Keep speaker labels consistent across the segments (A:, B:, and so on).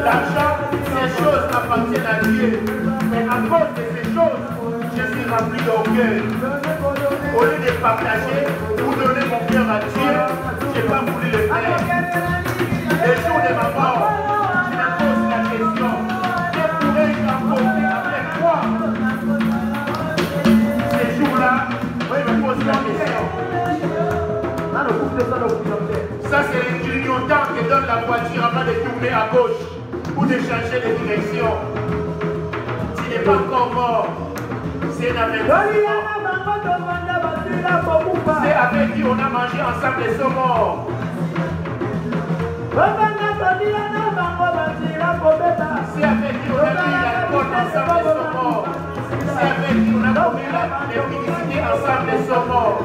A: L'argent, ces choses appartiennent à Dieu. Mais à cause de ces choses, je suis rempli d'orgueil. Au lieu de partager ou donner mon cœur à Dieu, je n'ai pas voulu le faire. Le jour de ma mort, je me pose la question, que pourrais-je apporter avec moi? Ces jours-là, je me pose la question. Ça, c'est le clignotant qui donne la voiture avant de tourner à gauche ou de changer de direction. Tu n'es pas encore mort. C'est un avertissement. C'est avec qui on a mangé ensemble les morts. C'est avec qui on a mis la porte ensemble les morts. C'est avec qui on a commis la publicité ensemble les morts.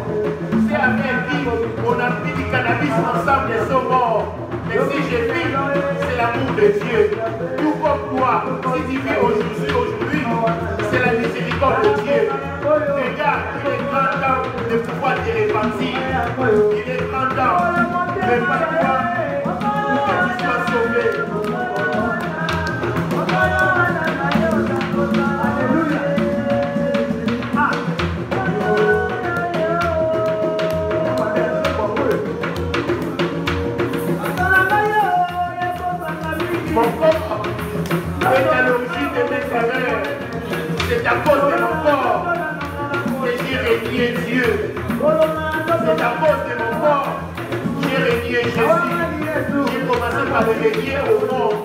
A: C'est avec qui on a pris du cannabis ensemble les morts. Mais si je vis, c'est l'amour de Dieu. Tout comme toi, si tu vis aujourd'hui, c'est la miséricorde de Dieu. Regarde, il est grand temps de pouvoir te repentir. Il est grand temps de répandir pour que tu sois sauvé. Mon corps est à l'origine de mes erreurs. C'est à cause de mon corps que j'ai renié Dieu. C'est à cause de mon corps que j'ai renié Jésus. J'ai commencé par le renier au monde.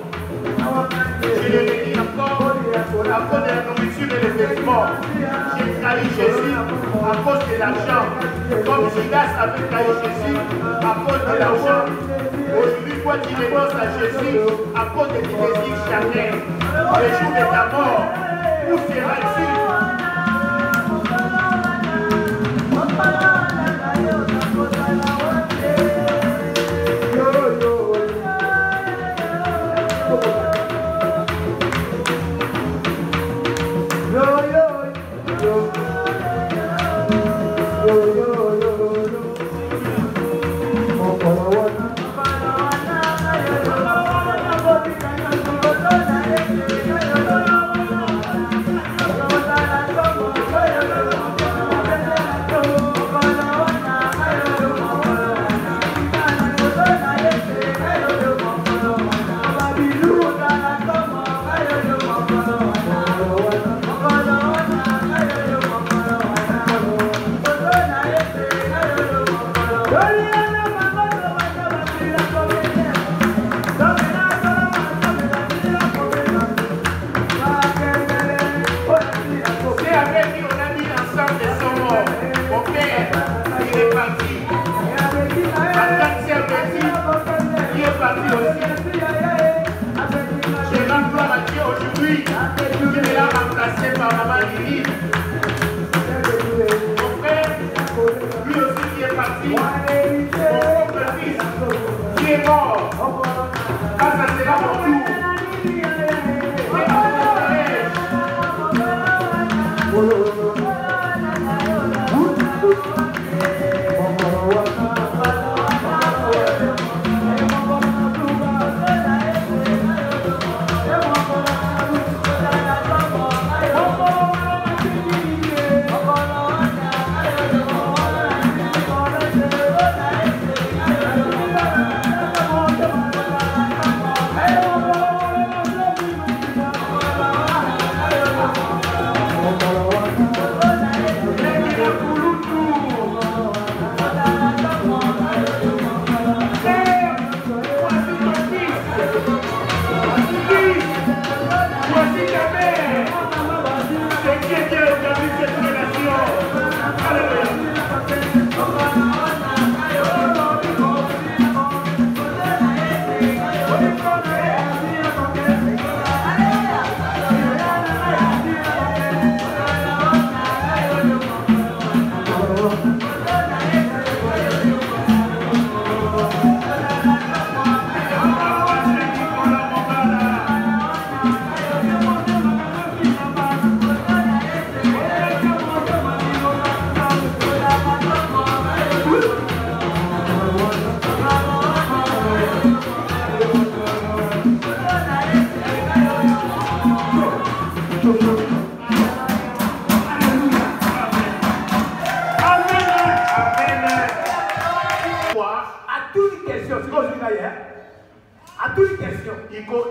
A: Je le renie encore à cause de la nourriture et des vêtements. J'ai trahi Jésus à cause de l'argent. Comme Judas avait trahi Jésus à cause de l'argent. Aujourd'hui, toi tu renonces à Jésus à cause de tes désirs charnels. Le jour de ta mort, où seras-tu?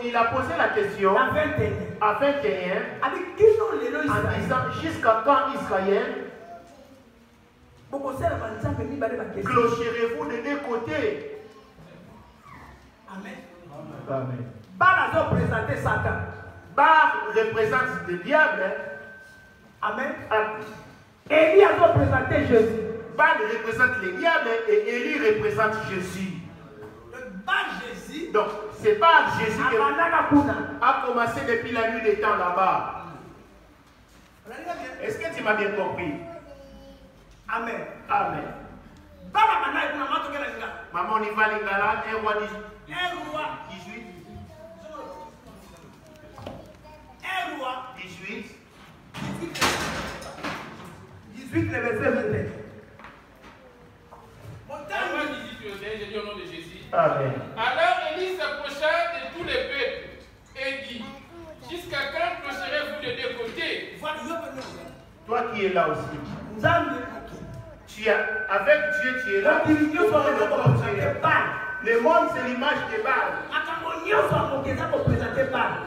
A: Il a posé la question à 21 en disant jusqu'à quand Israël clocherez-vous des deux côtés?
B: Amen.
A: Amen.
B: Baal représente Satan.
A: Baal représente le diable.
B: Amen. Élie a représenté Jésus.
A: Baal représente le diable et Élie représente Jésus.
B: Baal Jésus.
A: Donc, c'est pas Jésus qui a commencé depuis la nuit des temps là-bas. Est-ce que tu m'as bien compris?
B: Amen.
A: Amen. Maman, on y va l'ingala, 1 roi 18.
B: 1 roi
A: 18.
B: 18, le verset 21.
C: J'ai dit au nom de Jésus.
A: Amen.
C: Alors Élie s'approcha de tous les peuples et dit: jusqu'à quand clocherez-vous de deux côtés?
A: Toi qui es là aussi. Avec Dieu, tu es là. Le monde, c'est l'image de Baal.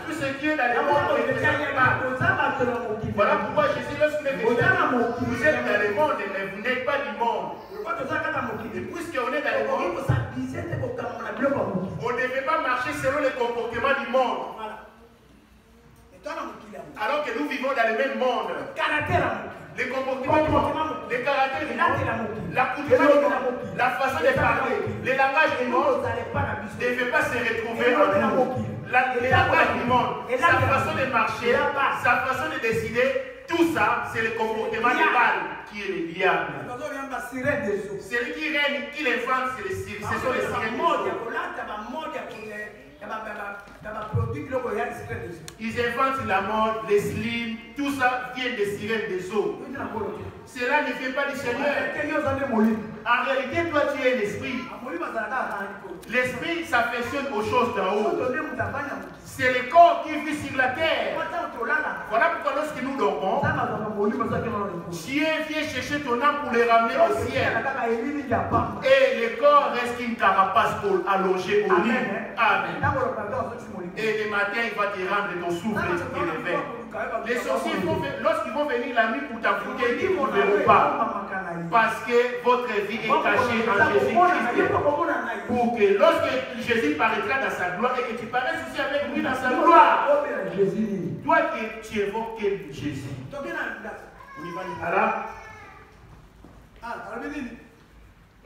A: Tout ce qui est dans le monde, c'est Baal. Voilà pourquoi Jésus, lorsqu'il est venu, vous êtes dans le monde, mais vous n'êtes pas du monde. Et puisqu'on est dans le monde, on ne devait pas marcher selon le comportement du monde. Alors que nous vivons dans le même monde. Les comportements du monde, les caractères du monde, la culture du monde, la façon de parler, le langage du monde ne devait pas se retrouver en nous. Le langage du monde, sa façon de marcher, sa façon de décider, tout ça, c'est le comportement de Baal qui est le diable. Celui qui règne, qui l'invente, ce sont les sirènes. Ils inventent la mode, les slims, tout ça vient des sirènes des eaux. Cela ne vient pas du Seigneur. En réalité, toi tu es l'esprit. L'esprit s'affectionne aux choses d'en haut. C'est le corps qui vit sur la terre. Voilà pourquoi lorsque nous dormons, Dieu vient chercher ton âme pour les ramener au ciel. Et le corps reste une carapace allongée au lit. Amen. Et le matin, il va te rendre ton souffle et te réveiller. Les sorciers, lorsqu'ils vont venir la nuit pour t'affronter, ils ne trouveront pas. Parce que votre vie est cachée en Jésus-Christ. Pour que lorsque Jésus paraîtra dans sa gloire et que tu paraisses aussi avec lui dans sa gloire, toi tu évoques Jésus. Alors,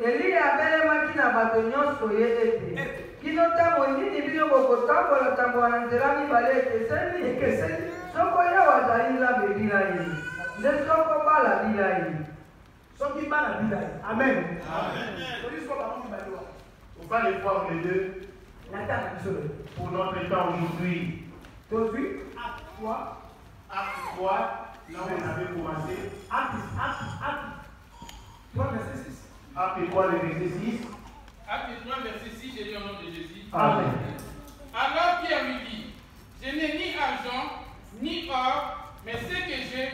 D: Élie abelemaki na bato nyonso ye ete kino ntango nini bino bokotambola tambola na nzela mibale ekeseni soko Yawe azali Nzambe bila ye nde soko Bala bila ye.
B: Amen.
A: on va les voir les deux pour notre temps aujourd'hui. Acte 3, là où on avait commencé. Acte 3, le verset 6.
C: Acte 3, verset 6, j'ai dit au nom de Jésus.
A: Amen.
C: Alors Pierre lui dit: je n'ai ni argent, ni or, mais ce que j'ai,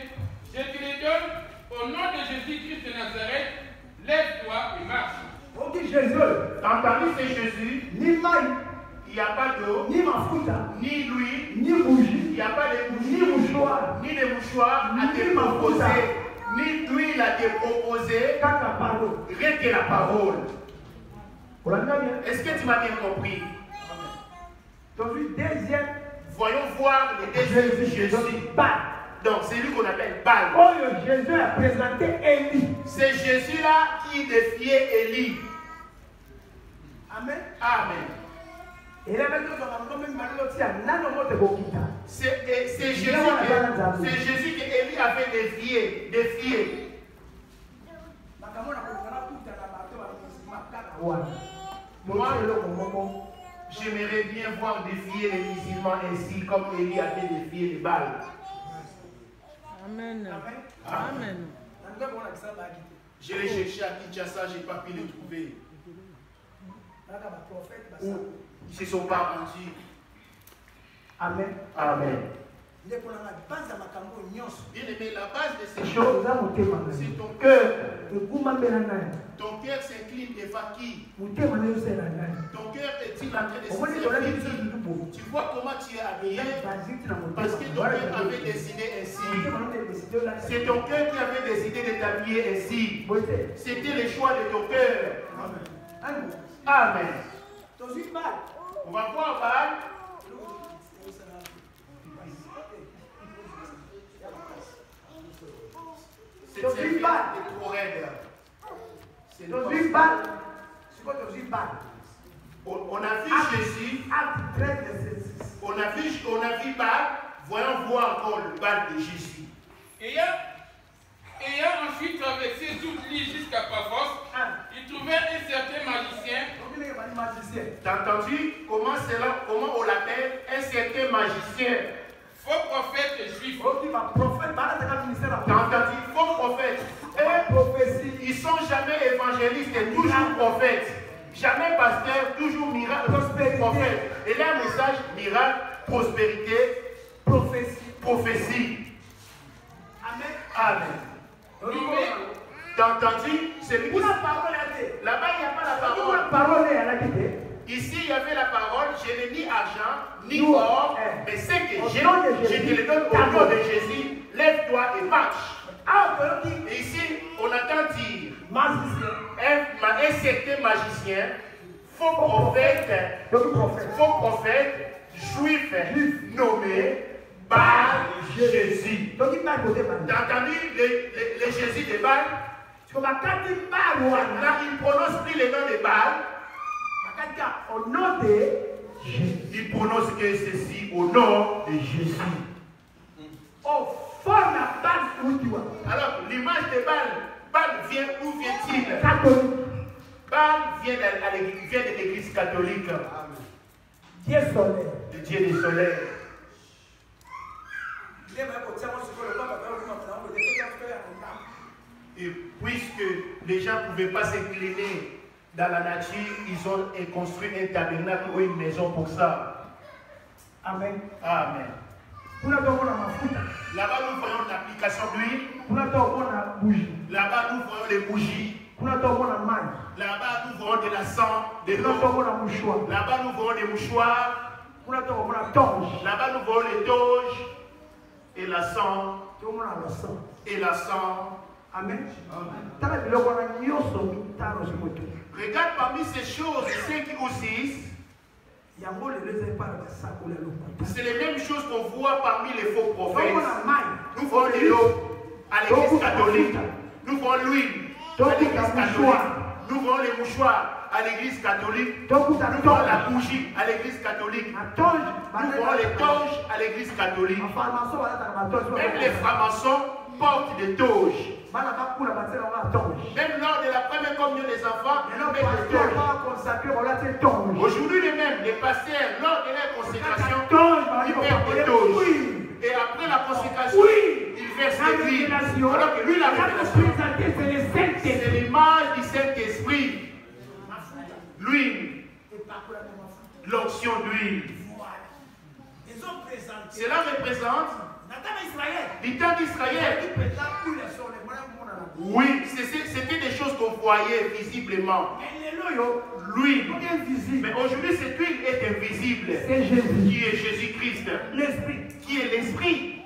C: je te le donne au nom de Jésus-Christ de Nazareth. Lève-toi et marche.
A: Quand parmi ces Jésus,
B: Ni maille,
A: il n'y a pas d'eau,
B: ni mafuta,
A: ni l'huile,
B: ni bougie,
A: il n'y a pas de
B: ni
A: bougie,
B: mouchoir,
A: ni de mouchoir à te
B: ni mafuta,
A: proposer, ni d'huile à te proposer,
B: kaka parole.
A: rien que la parole.
B: Olanda bien.
A: Est-ce que tu m'as bien compris?
B: Aujourd'hui, deuxième,
A: Voyons voir les deux Jésus.
B: Baal.
A: Donc, c'est lui qu'on appelle Baal.
B: Oh, Jésus a présenté Élie.
A: C'est Jésus-là qui défiait Élie.
B: Amen.
A: Amen.
B: Et là, maintenant,
A: C'est Jésus que Élie avait défié. Moi, j'aimerais bien voir défier les musulmans ainsi comme Élie a fait défier les Baal.
D: Amen.
A: Amen. Je l'ai cherché à Kinshasa, je n'ai pas pu le trouver. Ils se sont pas rendus.
B: Amen.
A: Amen. Bien aimé, la base de ces choses, c'est ton cœur. Ton cœur s'incline devant qui? Ton cœur est-il en train de se servir? Tu vois comment tu es habillé? Parce que ton cœur avait décidé ainsi. C'est ton cœur qui avait décidé de t'habiller ainsi. C'était le choix de ton cœur. Amen. On va voir Baal. C'est trop raide. On a vu Jésus. On a vu Baal. Voyons voir encore le Baal de Jésus.
C: Ayant ensuite traversé toute l'île jusqu'à Paphos, il trouvait un certain magicien.
A: T'as entendu comment on l'appelle? Un certain magicien.
C: Faux prophète juif.
A: T'as entendu? Faux prophète. Ils sont jamais évangélistes, toujours prophètes. Jamais pasteur, toujours miracle, prophète. Et là, un message miracle, prospérité, prophétie. Amen. Amen. T'as entendu? C'est lui qui... Là-bas, il n'y a pas la parole. Ici, il y avait la parole. Je n'ai ni argent, ni or, mais ce que j'ai, je te le donne au nom de Jésus. Lève-toi et marche. Et ici, on entend dire un certain magicien, faux prophète, juif nommé Baal Jésus. T'as entendu le Jésus de Baal? Là, il ne prononce plus le nom de Baal. Au nom de Jésus. Il prononce que ceci au nom de Jésus. Alors, l'image de Baal vient, où vient-il? Baal vient de l'église catholique. Dieu solaire. Le Dieu du soleil. Et puisque les gens ne pouvaient pas s'incliner dans la nature, ils ont construit un tabernacle ou une maison pour ça. Amen. Amen. Là-bas, nous voyons l'application d'huile. Là-bas, nous voyons les bougies. Là-bas, nous voyons de la sang, de l'eau. Là-bas, nous voyons des mouchoirs. Là-bas, nous voyons les toges. Et la sang. Et la sang. Amen. Regarde parmi ces choses, 5 ou 6. C'est les mêmes choses qu'on voit parmi les faux prophètes. Nous voyons de l'eau à l'église catholique. Nous voyons l'huile à l'église catholique. Nous voyons les mouchoirs à l'église catholique. Nous voyons la bougie à l'église catholique. Nous voyons les toges à l'église catholique. Même les francs-maçons portent des toges. Même lors de la première communion des enfants, aujourd'hui même, les pasteurs, lors de leur consécration, ils mettent des toges. Et après la consécration, ils versent l'huile. Alors que lui, la révélation, c'est l'image du Saint-Esprit. L'huile, l'onction d'huile. Cela représente du temps d'Israël. Oui, c'était des choses qu'on voyait visiblement. L'huile. Mais aujourd'hui, cette huile est invisible. C'est Jésus. Qui est Jésus-Christ. L'Esprit. Qui est l'Esprit.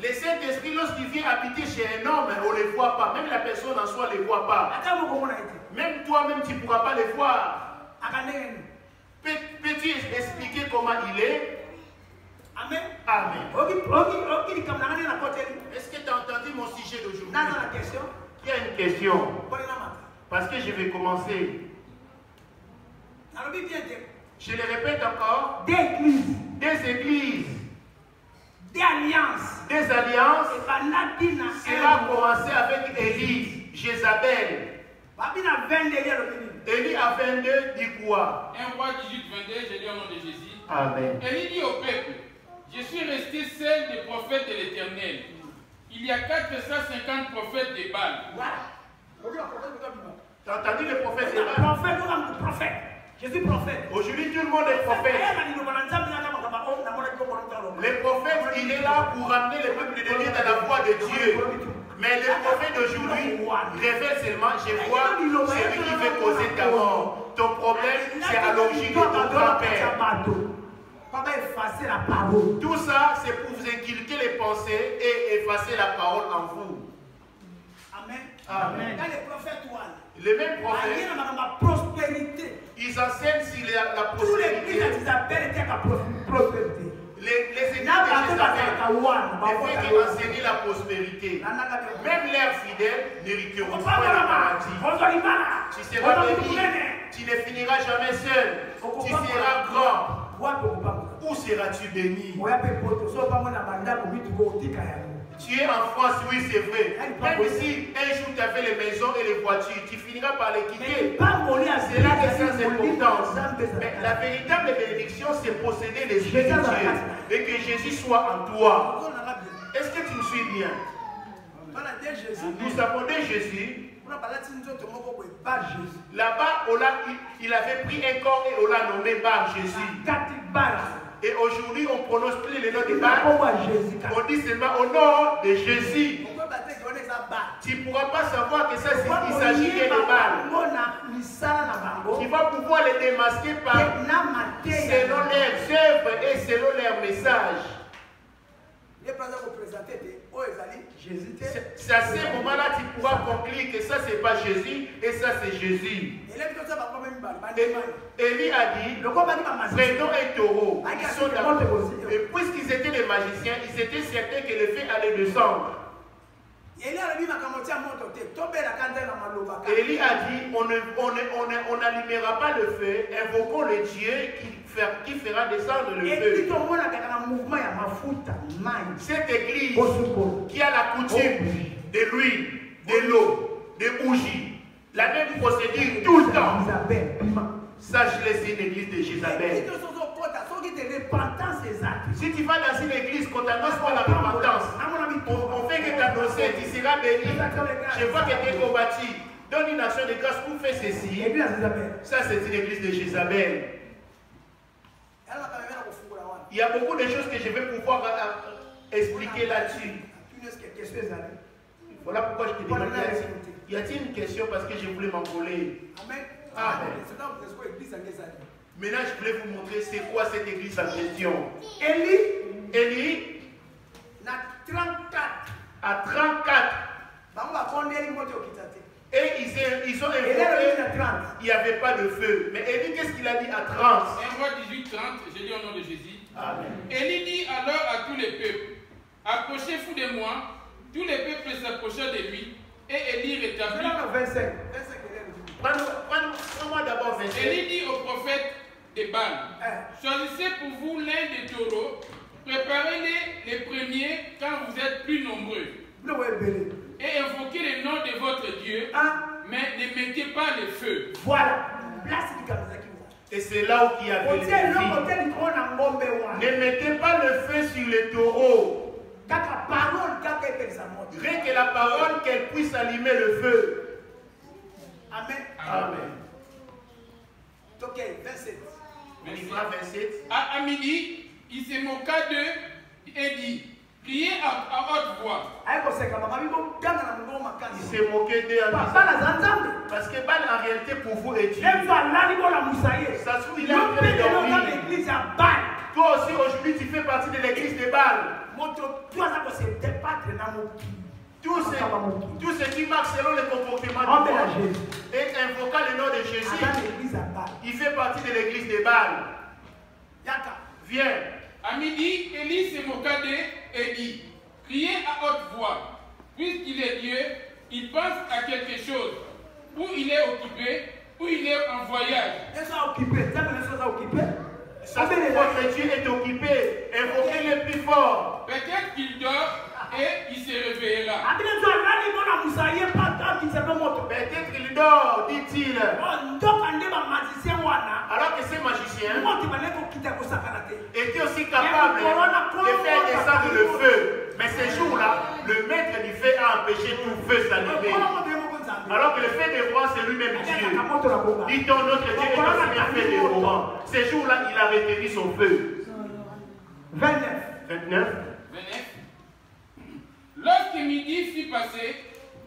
A: Le Saint-Esprit, lorsqu'il vient habiter chez un homme, on ne le voit pas. Même la personne en soi ne le voit pas. Même toi-même, tu ne pourras pas le voir. Peux-tu expliquer comment il est? Amen. Amen. Est-ce que tu as entendu mon sujet d'aujourd'hui? Il y a une question. Parce que je vais commencer. Je le répète encore. Des églises. Des alliances. Cela a commencé avec Élie, Jézabel. Élie a 22 dit quoi?
C: 1 Roi 18, 22, je dis au nom de Jésus.
A: Amen.
C: Élie dit au peuple, je suis resté seul des prophètes de l'Éternel. Il y a 450 prophètes de Baal.
A: Tu as entendu les prophètes de Baal? Je suis prophète. Aujourd'hui, tout le monde est prophète. est là pour ramener le peuple de Dieu dans la voie de Dieu. Mais le prophète d'aujourd'hui révèle seulement, je vois celui qui veut causer ta mort. Ton problème, c'est à l'origine de ton grand-père. Tout ça, c'est pour vous inculquer les pensées et effacer la parole en vous.
B: Amen.
A: Amen.
B: Dans les prophètes,
A: les mêmes prophètes, ils enseignent sur la prospérité. Les églises de Jézabel, les faits qui enseignent la prospérité. Même leurs fidèles n'hériteront pas la maladie. Tu seras béni, tu ne finiras jamais seul. Tu seras grand. Où seras-tu béni? Tu es en France, oui c'est vrai. Même si un jour tu avais les maisons et les voitures, tu finiras par les quitter. C'est là que c'est importance. Mais la véritable bénédiction, c'est posséder l'Esprit de Dieu. Et que Jésus soit en toi. Est-ce que tu me suis bien? Nous avons dit Jésus. Là-bas, il avait pris un corps et on l'a nommé Bar Jésus. Et aujourd'hui, on ne prononce plus le nom de Bar. On dit seulement au nom de Jésus. Tu ne pourras pas savoir que ça, il s'agit de Bar. Tu vas pouvoir les démasquer par selon leurs œuvres et selon leurs messages. C'est à ce moment-là que tu pourras conclure que ça c'est pas Jésus et ça c'est Jésus. Élie a dit, prenons un taureau. Et puisqu'ils étaient des magiciens, ils étaient certains que le feu allait descendre. Élie a dit, on n'allumera pas le feu, invoquons le Dieu qui fera descendre le feu. Cette église qui a la coutume de l'huile, de l'eau, des bougies, la même procédure tout le temps. Ça, je laisse une église de Jézabel. Si tu vas dans une église qu'on t'annonce pas la repentance, on fait que t'annoncer, tu seras béni. Je vois que tu es combattu. Donne une action de grâce pour faire ceci. Ça, c'est une église de Jézabel. Il y a beaucoup de choses que je vais pouvoir expliquer là-dessus. Voilà pourquoi je te demande. Y a-t-il une question parce que je voulais m'envoler? Amen. Maintenant, je voulais vous montrer c'est quoi cette église en question. Élie, à 34. Et ils ont invoqué, il n'y avait pas de feu. Mais Élie, qu'est-ce qu'il a dit à 30?
C: 1 Roi 18, 30, j'ai dit au nom de Jésus.
A: Amen.
C: Élie dit alors à tous les peuples, approchez-vous de moi. Tous les peuples s'approchèrent de lui. Et Élie rétablit.
A: Prends-moi d'abord 25.
C: Élie dit au prophète de Baal, choisissez pour vous l'un des taureaux, préparez-les les premiers quand vous êtes plus nombreux. Et invoquez le nom de votre Dieu, mais ne mettez pas le feu.
B: Voilà.
A: Et c'est là où il y avait le défi. Ne mettez pas le feu sur les taureaux. Rien que la parole qu'elle puisse allumer le feu.
B: Amen.
A: Amen.
B: Ok, 27.
C: À midi, il se moqua d'eux et dit, priez à haute voix.
A: Il s'est moqué d'eux parce que Baal en réalité pour vous est Dieu. Ça se trouve il a en train de dormir. Toi aussi aujourd'hui tu fais partie de l'église de Baal. Tout ce qui marche selon le comportement du monde et invoquant le nom de Jésus, il fait partie de l'église de Baal. Viens.
C: À midi, Élie se moqua d'eux et dit, priez à haute voix. Puisqu'il est Dieu, il pense à quelque chose. Ou il est occupé, ou il est en voyage.
A: Votre Dieu est occupé. Invoquez-le plus fort.
C: Peut-être qu'il dort et il se réveillera.
A: Peut-être qu'il dort, dit-il. Alors que ces magiciens étaient aussi capables de faire descendre le feu. Mais ce jour-là, le maître du feu a empêché tout feu s'allumer. Alors que le feu dévorant, c'est lui-même Dieu. Dit-on, notre Dieu est aussi bien fait dévorant. Ce jour-là, il a retenu son feu. 29.
C: midi fut passé,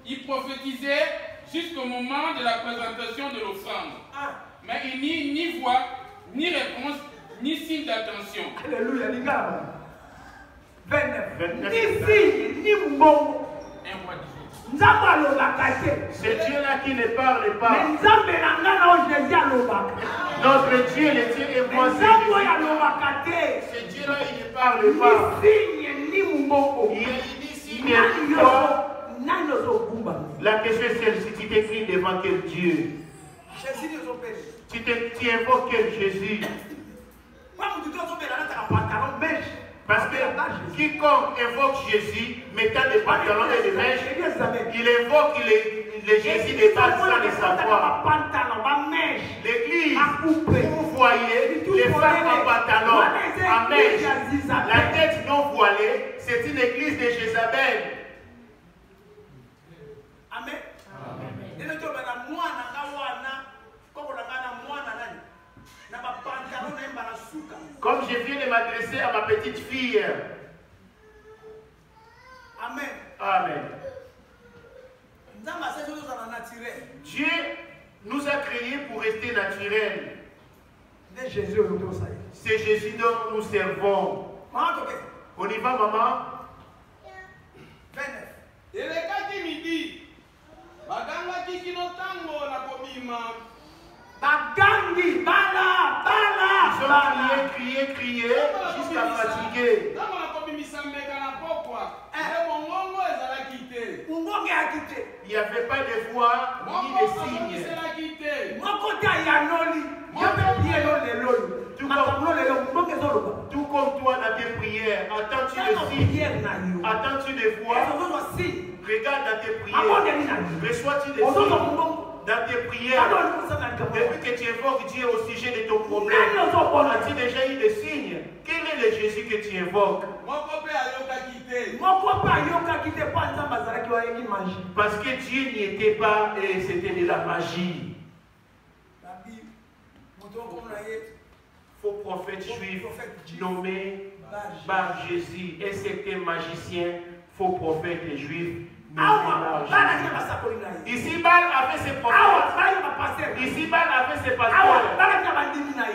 C: il prophétisait jusqu'au moment de la présentation de l'offrande. Mais il n'y ni voix, ni réponse, ni signe d'attention.
B: Alléluia, les gars. 29. Ni signe, ni mbongo.
C: Un roi de
A: c'est Dieu-là qui ne parle pas.
B: Notre
A: Dieu, le Dieu est moi, c'est Dieu-là, il ne parle pas. Il y a ni signe, ni voix. La question est celle-ci, tu t'écris devant quel Dieu? Tu invoques quel Jésus? Parce que quiconque invoque Jésus, mettant des pantalons et des mèches, il invoque le Jésus des balles sans le savoir. L'église, vous voyez, les femmes en pantalon, en mèche, la tête non voilée, c'est une église de Jézabel.
B: Amen.
A: Comme je viens de m'adresser à ma petite fille.
B: Amen.
A: Amen. Dieu nous a créés pour rester naturels. C'est Jésus dont nous servons. On y va, maman?
B: 29. Bagangi, bala.
A: Ils ont crié jusqu'à fatiguer. Il n'y avait pas de voix ni de signes. Tout comme toi dans tes prières, attends-tu de signes? Attends-tu de voix? Regarde dans tes prières. Reçois-tu des signes? Dans tes prières, depuis que tu invoques Dieu au sujet de ton problème, as-tu déjà eu des signes? Quel est le Jésus que tu invoques? Parce que Dieu n'y était pas et c'était de la magie. Faux prophète juif nommé par Jésus, un certain magicien, faux prophète juif. Ici, Baal avait ses prophètes. Ici, Baal avait ses pasteurs.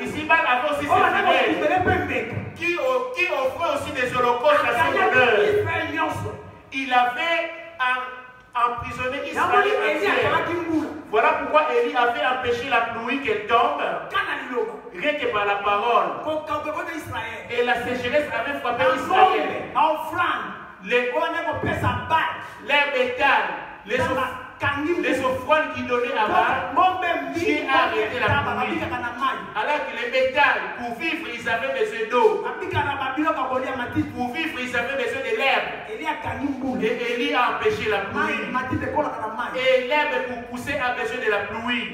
A: Ici, Baal avait aussi ses fidèles qui offraient aussi des holocaustes à son honneur. Il avait emprisonné Israël entière. Voilà pourquoi Élie avait empêché la pluie qu'elle tombe, rien que par la parole. Et la sécheresse avait frappé Israël. Les bétail, les offrandes qui donnaient à Baal, Dieu a arrêté la pluie. Alors que les bétail, pour vivre, ils avaient besoin d'eau. Pour vivre, ils avaient besoin de l'herbe. Et Élie a empêché la pluie. Et l'herbe pour pousser a besoin de la pluie.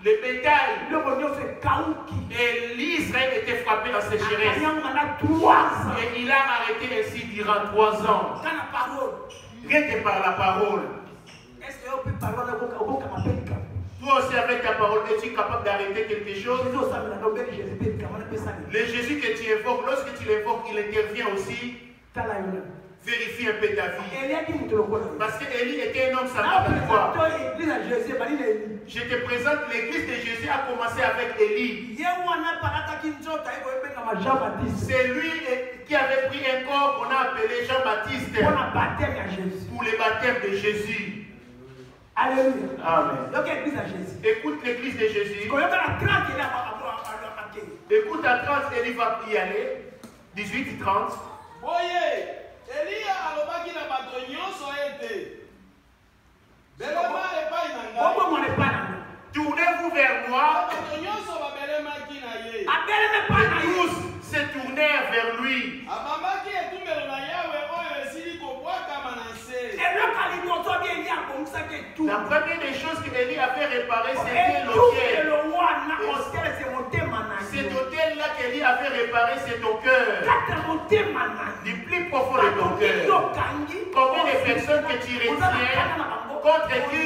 A: Le bétail et l'Israël était frappé en sécheresse. Et il a arrêté ainsi durant 3 ans. Rien que par la parole. Toi aussi avec ta parole, es-tu capable d'arrêter quelque chose? Le Jésus que tu invoques, lorsque tu l'invoques, il intervient aussi. Vérifie un peu ta vie. Parce qu'Élie était un homme sans foi. Je te présente l'église de Jésus a commencé avec Élie. C'est lui qui avait pris un corps qu'on a appelé Jean-Baptiste pour le baptême de Jésus.
B: Alléluia.
A: Amen.
B: Donc, l'église à Jésus.
A: Écoute l'église de Jésus. Écoute à 30, Élie va y aller. 18-30. Tournez-vous vers moi. Tous se tournèrent vers lui. La première des choses qu'Élie avait réparée, c'était l'autel. Cet autel-là qu'Élie avait réparé, c'est ton cœur. Du plus profond de ton cœur. Combien de personnes que tu retiens, contre qui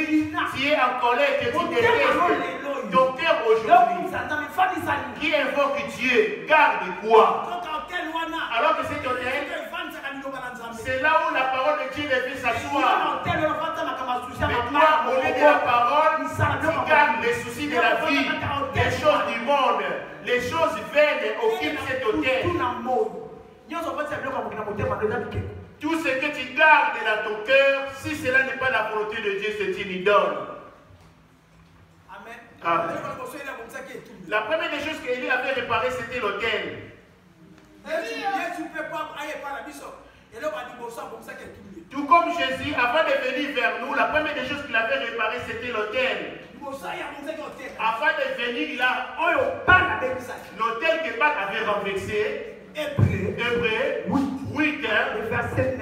A: tu es en colère, que tu détestes, ton cœur aujourd'hui, qui invoque Dieu, garde quoi? Alors que cet autel, C'est là où la parole de Dieu devait s'asseoir. Mais toi, au lieu de la parole, tu gardes les soucis de la vie, les choses du monde, les choses vaines occupent cet autel. Tout ce que tu gardes dans ton cœur, si cela n'est pas la volonté de Dieu, c'est une idole. Amen. La première des choses qu'Élie avait réparé, c'était l'autel. Tout comme Jésus, avant de venir vers nous, la première des choses qu'il avait réparé, c'était l'autel. Avant de venir, il a l'autel que Pâques avait renversé. Hébreu 8, le verset 9.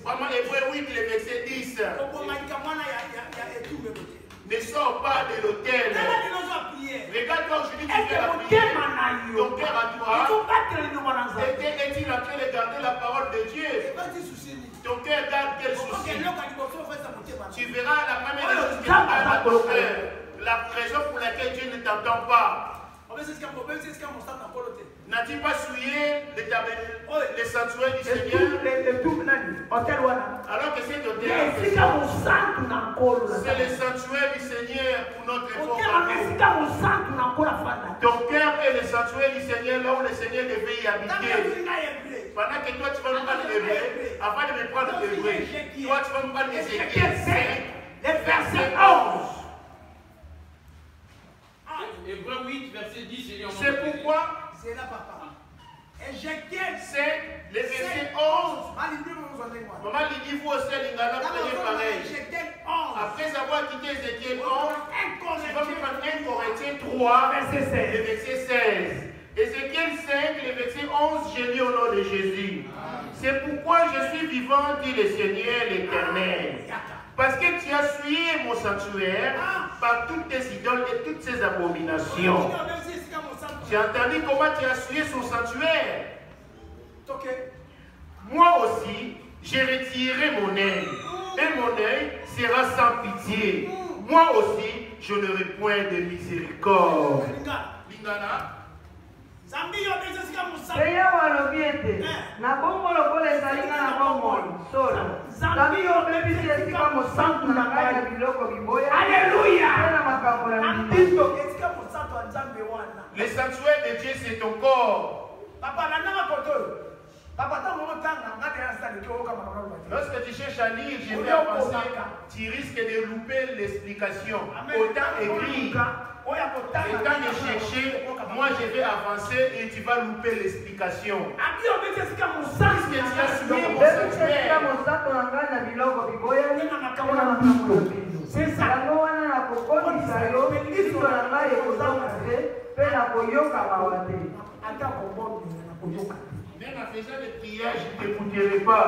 A: Vraiment, Hébreu 8, le verset 10. Ne sors pas de l'autel. Regarde-toi aujourd'hui, tu fais la prière. Ton cœur à toi. Est-il en train de garder la parole de Dieu? Ton cœur garde quel souci? Tu verras la première chose qui garde dans ton cœur. La raison pour laquelle Dieu ne t'entend pas. N'as-tu pas souillé le sanctuaire du Seigneur? Alors que c'est autel, c'est le sanctuaire du Seigneur pour notre époque. Ton cœur est le sanctuaire du Seigneur, là où le Seigneur devait y habiter. Pendant que toi tu vas me prendre l'hébreu, avant de me prendre l'hébreu, toi tu vas me prendre Ézéchiel 5, verset 11.
C: Hébreu 8, verset 10.
A: C'est pourquoi
B: c'est là, papa.
A: Ézéchiel 5, le verset 11. Maman, il dit, vous aussi, l'ingana, prenez pareil. Après avoir quitté Ézéchiel 11, tu vas me prendre 1 Corinthiens 3, le verset 16. Ézéchiel 5, le verset 11, je lis au nom de Jésus. C'est pourquoi je suis vivant, dit le Seigneur l'Éternel. Parce que tu as souillé mon sanctuaire par toutes tes idoles et toutes ces abominations. Tu as entendu comment tu as souillé son sanctuaire? Moi aussi, j'ai retiré mon œil. Et mon œil sera sans pitié. Moi aussi, je n'aurai point de miséricorde. Lingana.
D: Eya walobi ete na bongo lokola ezali nga na bomoi solo nzambe yo obebisi esika mosantu na ngai na biloko biboya mpe na makambo ya mbindo.
A: Le sanctuaire de Dieu, c'est ton corps. Lorsque tu cherches à lire, je vais penser, tu risques de louper l'explication. Autant écrit, autant de chercher, moi je vais avancer et tu vas louper l'explication. Puisque tu as souillé mon sanctuaire.
D: C'est ça.
A: Même en faisant des prières, je ne t'écouterai pas.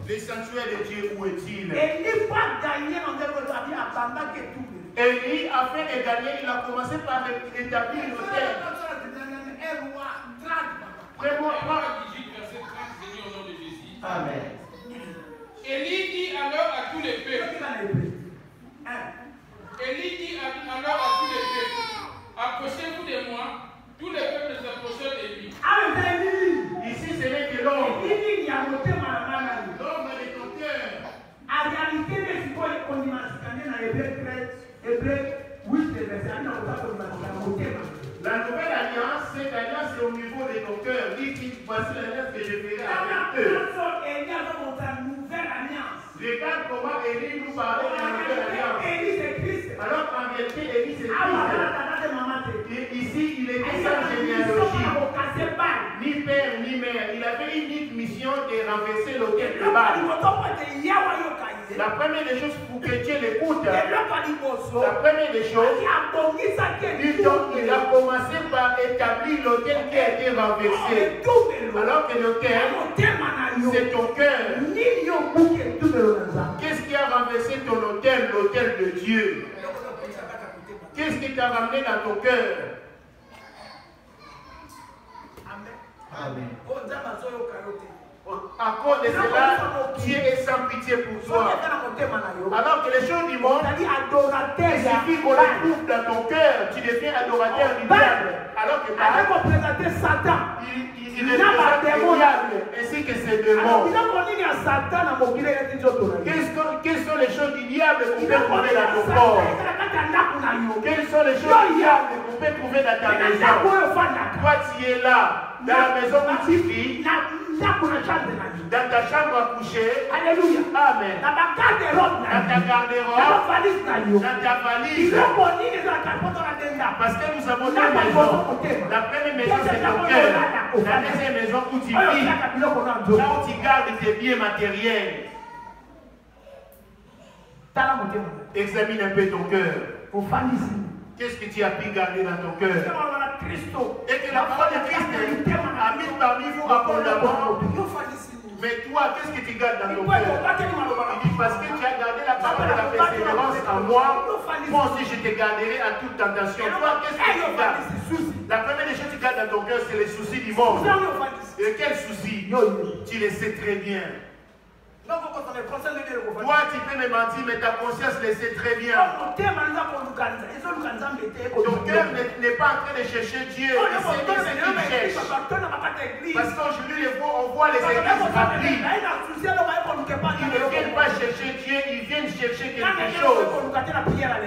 A: Le sanctuaire de Dieu, où est-il? Élie, afin de gagner, il a commencé par établir l'autel. Vraiment,
C: 18, verset 30, Seigneur, au nom de Jésus.
A: Amen.
C: Élie dit alors à tous les peuples. Élie dit alors à tous les peuples, approchez-vous de moi. Tous les peuples s'approchèrent de lui.
A: Ici, ce n'est que l'homme. L'homme est ton cœur. La nouvelle alliance, cette alliance est au niveau de ton cœur. Dis, voici l'alliance que je ferai avec eux. Regarde comment Élie nous parlait de la nouvelle alliance. Alors qu'en vérité, Élie c'est Christ. Et ici, il était sans généalogie, ni père ni mère. Il avait une unique mission de renverser l'autel de Baal. La première des choses pour que Dieu l'écoute, la première des choses, il a commencé par établir l'autel qui a été renversé. Alors que l'autel, c'est ton cœur. Qu'est-ce qui a renversé ton autel, l'autel de Dieu? Qu'est-ce qui t'a ramené dans ton cœur? Amen. À cause de cela, Dieu est sans pitié pour toi. Alors que les choses du monde, il suffit qu'on les trouve dans ton cœur. tu deviens adorateur du diable. Alors que
B: avec représenter Satan.
A: il est le diable ainsi que ses démons. Quelles sont les choses du diable qu'on peut trouver dans ton corps? Quelles sont les choses du diable qu'on peut trouver dans ta maison? Toi, tu es là, dans la maison où tu vis, dans ta chambre à coucher.
B: Alléluia.
A: Amen.
B: Dans ta garde-robe.
A: Dans ta garde-robe. Dans ta valise. Parce que nous avons deux maisons. La première maison, c'est ton cœur. La deuxième maison où tu vis. Là où tu gardes tes biens matériels. Examine un peu ton cœur. Qu'est-ce que tu as pu garder dans ton cœur? Et que la parole de Christ a mis parmi vous abondamment. Mais toi, qu'est-ce que tu gardes dans ton cœur? Il dit parce que tu as gardé la parole de la persévérance en moi, moi aussi je te garderai à toute tentation. Toi, qu'est-ce que tu gardes? La première des choses que tu gardes dans ton cœur, c'est les soucis du monde. Et quels soucis? Tu les sais très bien. Toi, tu peux me mentir, mais ta conscience le sait très bien. Ton cœur n'est pas en train de chercher Dieu. Il sait ce qu'il cherche. Parce qu'aujourd'hui, on voit les églises remplies. Ils ne viennent pas chercher Dieu, ils viennent chercher quelque chose.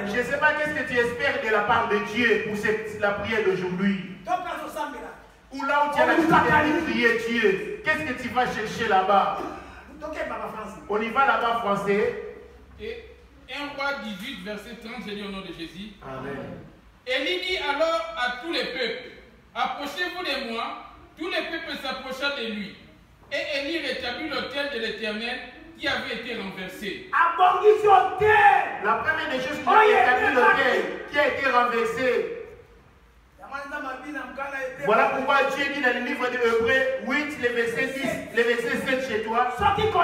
A: Je ne sais pas qu'est-ce que tu espères de la part de Dieu pour la prière d'aujourd'hui. Ou là où tu as la possibilité de prier Dieu, qu'est-ce que tu vas chercher là-bas? On y va là-bas français.
C: Et 1 Roi 18, verset 30, je lis au nom de Jésus.
A: Amen.
C: Élie dit alors à tous les peuples, approchez-vous de moi. Tous les peuples s'approchèrent de lui. Et Élie rétablit l'autel de l'Éternel qui avait été renversé.
A: La première des choses qui a rétabli l'autel qui a été renversé. Voilà pourquoi Dieu dit dans le livre de Hébreux 8, le verset 10, le verset 7 chez toi. En effet,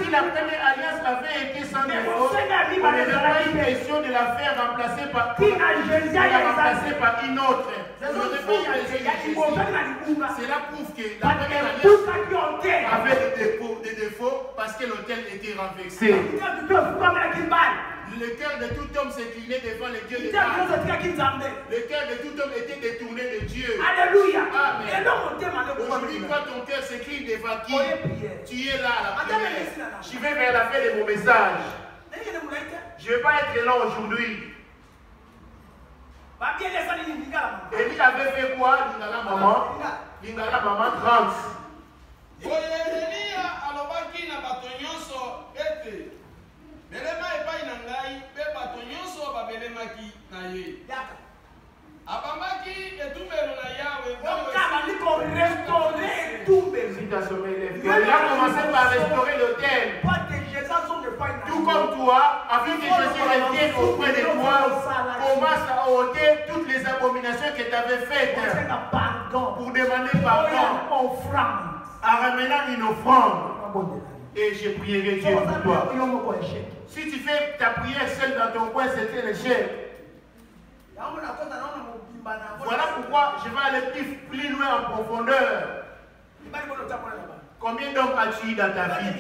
A: si la première alliance avait été sans défaut, on n'aurait pas eu question de la faire remplacer par une autre. Cela prouve que la première alliance avait des défauts parce que l'autel était renversé. Le cœur de tout homme s'inclinait devant le Dieu de Dieu. Le cœur de tout homme était détourné de Dieu. Alléluia. Amen. Aujourd'hui, quand ton cœur s'incline devant qui? Tu es là à la prière. Je vais vers la fin de mon message. Je ne vais pas être long aujourd'hui. Élie avait fait quoi? Lingala maman 30.
C: Belema epai na ngai pe bato nyonso babelemaki na ye. Abamaki etumbelo na Yawe.
A: Il a commencé par restaurer l'autel. Tout comme toi, afin que Jésus revienne auprès de toi, commence à ôter toutes les abominations que tu avais faites pour demander pardon en ramenant une offrande. Et je prierai Dieu pour toi. Si tu fais ta prière seule dans ton coin, c'est un échec. Voilà pourquoi je vais aller plus loin en profondeur. Combien d'hommes as-tu eu dans ta vie?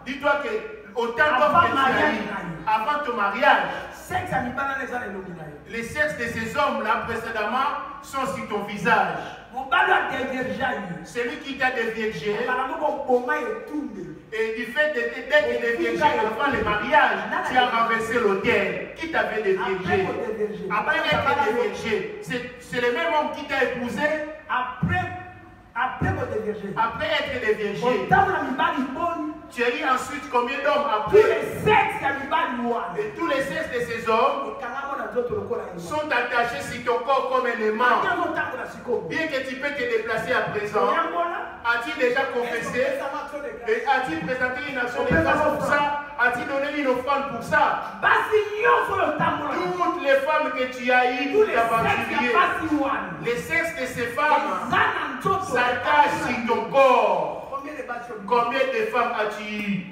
A: Dis-toi que autant d'hommes que tu as eu avant ton mariage, les sexes de ces hommes-là précédemment sont sur ton visage. Celui qui t'a déviergé, et du fait d'être déviergé avant le mariage, tu as renversé l'autel. Qui t'avait déviergé? Après être déviergé, c'est le même homme qui t'a épousé. Après être déviergé, tu as eu ensuite combien d'hommes après? Et tous les sexes de ces hommes sont attachés sur ton corps comme un aimant. Bien que tu peux te déplacer à présent, as-tu déjà confessé? Et as-tu présenté une action de grâce pour ça? As-tu donné une offrande pour ça? Toutes les femmes que tu as eues, tout l'aventurier, les sexes de ces femmes s'attachent sur ton corps. Combien de femmes as-tu eu?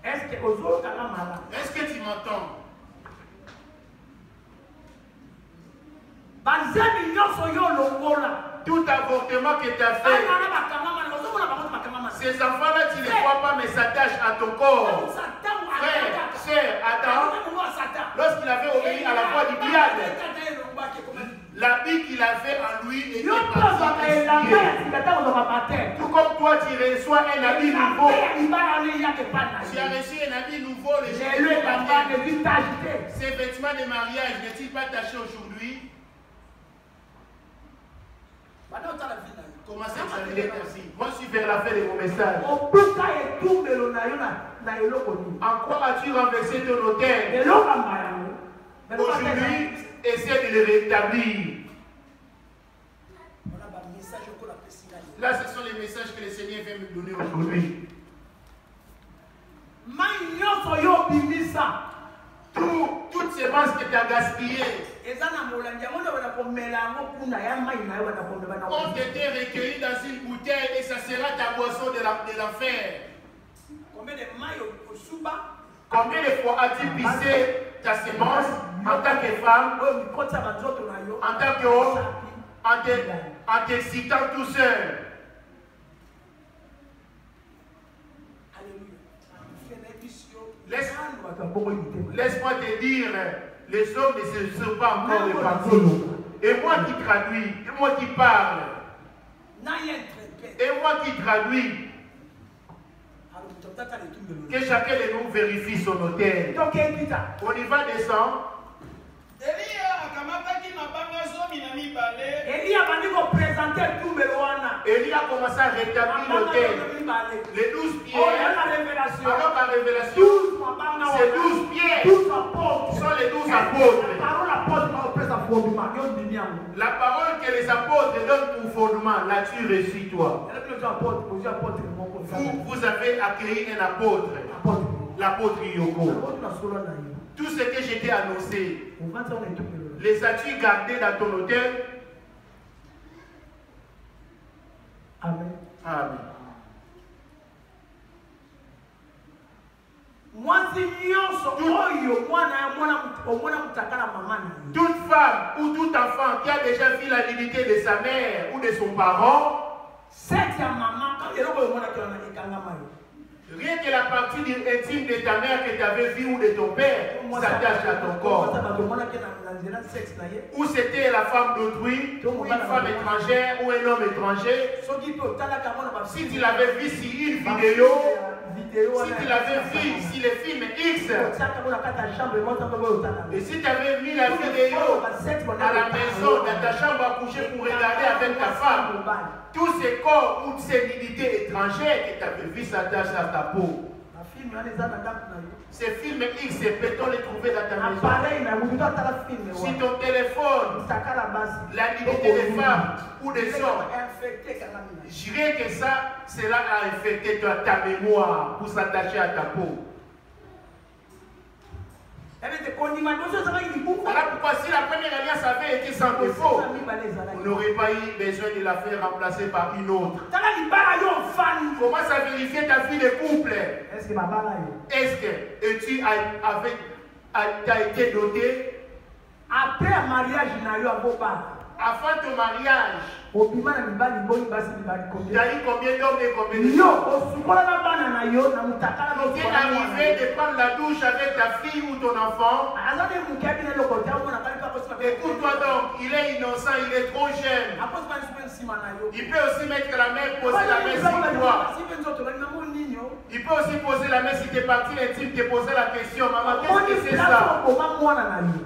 A: Est-ce que tu m'entends? Tout avortement que tu as fait, ces enfants-là, tu ne les vois pas, mais s'attachent à ton corps. Frère, sœur, la voix du diable. L'habit qu'il a fait en lui était parti. Tout comme toi, tu reçois un habit nouveau. Tu as reçu un habit nouveau, ces vêtements de mariage n'est-il pas taché aujourd'hui? Comment s'examiner ainsi? Moi, je suis vers la fin de mon message. En quoi as-tu renversé ton hôtel? Aujourd'hui, essaie de le rétablir. Là, ce sont les messages que le Seigneur vient me donner aujourd'hui. Toutes ces masses que tu as gaspillées ont été recueillies dans une bouteille et ça sera ta boisson de l'enfer. Combien de fois as-tu pissé ta sémence en tant que femme, en tant qu'homme, en t'excitant tout seul? Laisse-moi te dire, les hommes ne se sont pas encore répartis. Et moi qui traduis, et moi qui parle, et moi qui traduis, que chacun de nous vérifie son hôtel. On y va descendre. Élie a commencé à rétablir l'hôtel. Les 12 pierres. Alors la révélation, ces 12 pierres sont les 12 apôtres. La parole que les apôtres donnent pour fondement, l'as-tu reçu toi? Vous avez accueilli un apôtre, l'apôtre Yoko. Tout ce que je t'ai annoncé, les as-tu gardés dans ton hôtel? Amen. Amen. Toute femme ou tout enfant qui a déjà vu la dignité de sa mère ou de son parent, rien que la partie intime de ta mère que tu avais vue ou de ton père s'attache à ton corps. Ou c'était la femme d'autrui, ou une femme étrangère, ou un homme étranger. Si tu l'avais vu sur une vidéo, si tu l'avais vu sur les films X, et si tu avais mis la vidéo à la maison, dans ta chambre à coucher pour regarder avec ta femme, tous ces corps ou ces unités étrangères que tu avais vu s'attachent à ta peau. Ces films X, peut-on les trouver dans ta maison? Si ton téléphone, la dignité des femmes ou des hommes, rien que ça, cela a infecté ta mémoire pour s'attacher à ta peau. Voilà pourquoi si la première alliance avait été sans défaut, on n'aurait pas eu besoin de la faire remplacer par une autre. Commence à vérifier ta vie de couple. Est-ce que tu as été doté? Après un mariage, avant ton mariage, tu as eu combien d'hommes et combien de femmes? Tu es arrivé de prendre la douche avec ta fille ou ton enfant. Écoute-toi donc, il est innocent, il est trop jeune. Il peut aussi mettre la main, poser la main sur toi. Il peut aussi poser la main sur tes parties intimes, te poser la question, maman, qu'est-ce que c'est ça?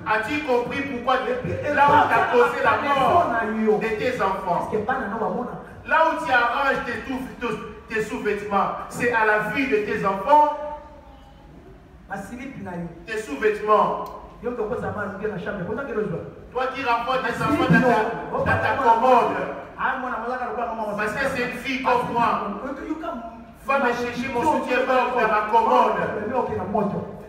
A: As-tu compris pourquoi là où tu as posé la mort de tes enfants? Là où tu arranges tes sous-vêtements, c'est à la vue de tes enfants. Tes sous-vêtements. Toi qui rapportes tes enfants dans ta commode. Parce que c'est une fille comme moi. Va me chercher mon soutien-gorge dans ma commode.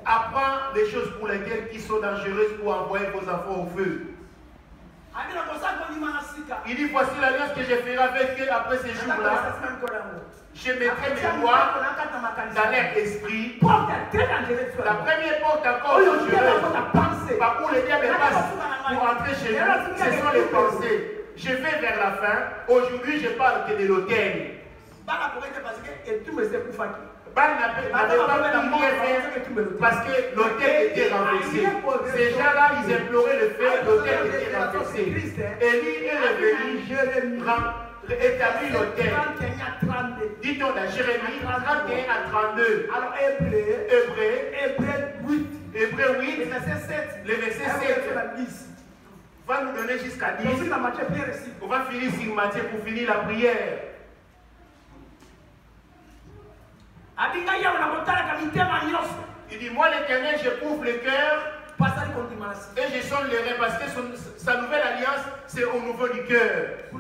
A: Apprends les choses pour lesquelles qui sont dangereuses pour envoyer vos enfants au feu. Il dit, voici l'alliance que je ferai avec eux après ces jours-là. Je mettrai mes lois dans leur esprit. La première porte encore dangereuse, par où le diable passe pour entrer chez nous, ce sont les pensées. Je vais vers la fin. Aujourd'hui, je parle que de l'autel. n'avaient pas pu rien faire parce que l'autel était renversé. Ces gens-là, ils imploraient le fait que l'autel était renversé. Élie est revenu établir l'autel. Dit-on dans Jérémie 31 à 32. Alors Hébreux 8, le verset 7. Va nous donner jusqu'à 10. On va finir sur Matthieu pour finir la prière. Il dit, moi l'Éternel, j'éprouve le cœur et je sonde les reins parce que sa nouvelle alliance, c'est au niveau du cœur. Dans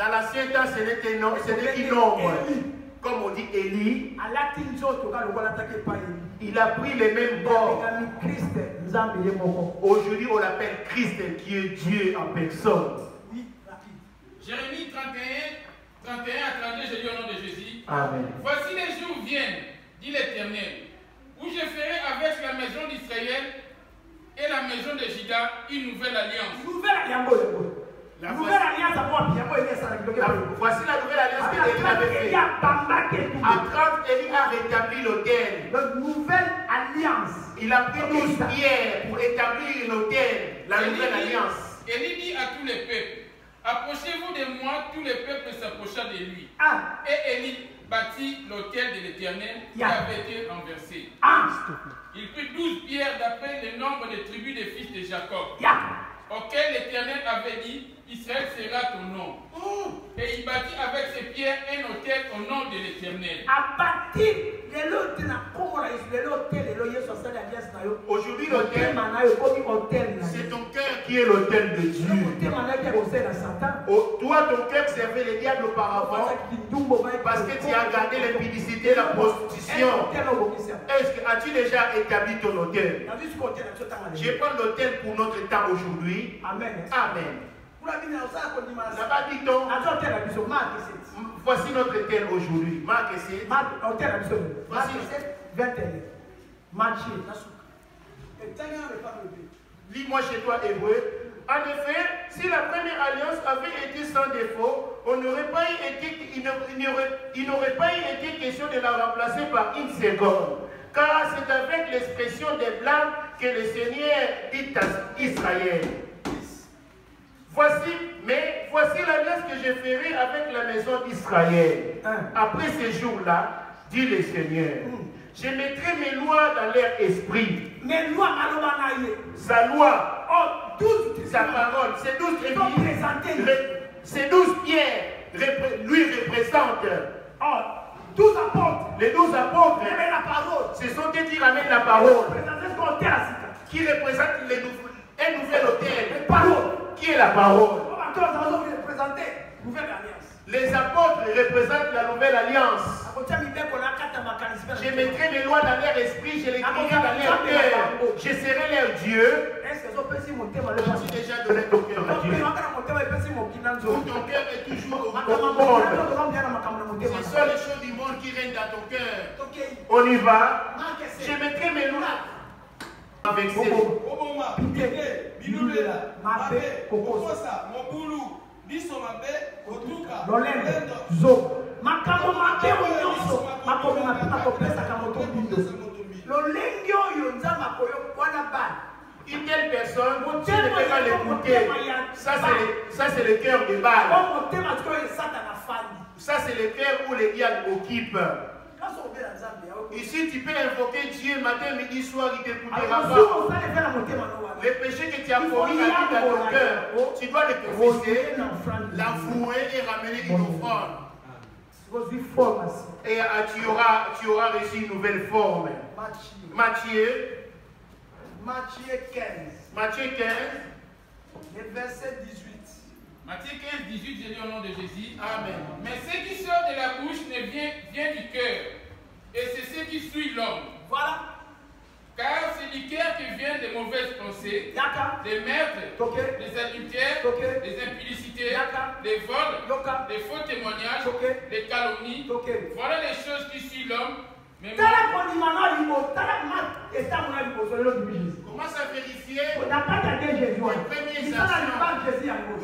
A: l'ancien temps, ce n'était qu'un nombre. Comme on dit Élie, il a pris les mêmes bords. Aujourd'hui, on l'appelle Christ, qui est Dieu en personne.
C: Jérémie 31 à 32, je dis au nom de Jésus.
A: Amen.
C: Voici les jours viennent, dit l'Éternel, où je ferai avec la maison d'Israël et la maison de Juda une nouvelle alliance.
A: Voici la nouvelle alliance que Élie avait faite. Quand Élie a rétabli l'autel, il a pris 12 pierres pour établir l'autel, la nouvelle alliance.
C: Élie dit à tous les peuples, approchez-vous de moi, tous les peuples s'approcha de lui. Et Élie bâtit l'autel de l'Éternel qui avait été renversé. Il prit 12 pierres d'après le nombre de tribus des fils de Jacob, auquel l'Éternel avait dit, Israël sera ton nom. Et il bâtit avec ses pierres un autel au nom de l'Éternel.
A: Aujourd'hui, l'autel, c'est ton cœur qui est l'autel de Dieu. Toi, ton cœur servait les diables auparavant parce que tu as gardé l'impudicité, la prostitution. As-tu déjà établi ton autel? Je prends l'autel pour notre temps aujourd'hui. Amen. Là-bas dit-on, voici notre autel aujourd'hui. Marc 7. Voici
B: 21.
A: Lis-moi chez toi, Hébreu. En effet, si la première alliance avait été sans défaut, il n'aurait pas été question de la remplacer par une seconde. Car c'est avec l'expression des Blancs que le Seigneur dit à Israël. Voici l'alliance que je ferai avec la maison d'Israël. Après ces jours-là, dit le Seigneur, je mettrai mes lois dans leur esprit. Sa loi, sa parole, ces 12 tribus, ces 12 pierres lui représentent.
B: 12 apôtres.
A: Les 12 apôtres,
B: la
A: ce sont eux qui ramènent la parole, qui représentent un nouvel autel. Qui est la parole? Les apôtres représentent la nouvelle alliance. Je mettrai mes lois dans leur esprit, je les écrirai dans leur cœur. Je serai leur Dieu. As-tu déjà donné ton cœur à Dieu? Ton cœur est toujours au monde. Ce sont les choses du monde qui règnent dans ton cœur. On y va. Je mettrai mes lois. Avec une telle personne, tu ne peux pas l'écouter. Ça, c'est le cœur de Baal. Ça, c'est le cœur où les diables occupent. Ici, tu peux invoquer Dieu matin, midi, soir, il ne t'écoutera pas. Les péchés que tu as commis dans ton cœur, tu dois les confesser, l'avouer et ramener une offrande. Et tu auras reçu une nouvelle forme. Matthieu 15.
B: Le verset 18.
C: Matthieu 15, 18, je dis au nom de Jésus.
A: Amen.
C: Mais ce qui sort de la bouche vient du cœur. Et c'est ce qui suit l'homme.
B: Voilà.
C: Car c'est du cœur qui vient des mauvaises pensées, des meurtres, des adultères, des impudicités, des vols, des faux témoignages, des calomnies. Voilà les choses qui suivent l'homme. Mais
A: commence à vérifier
B: les
A: premiers actions.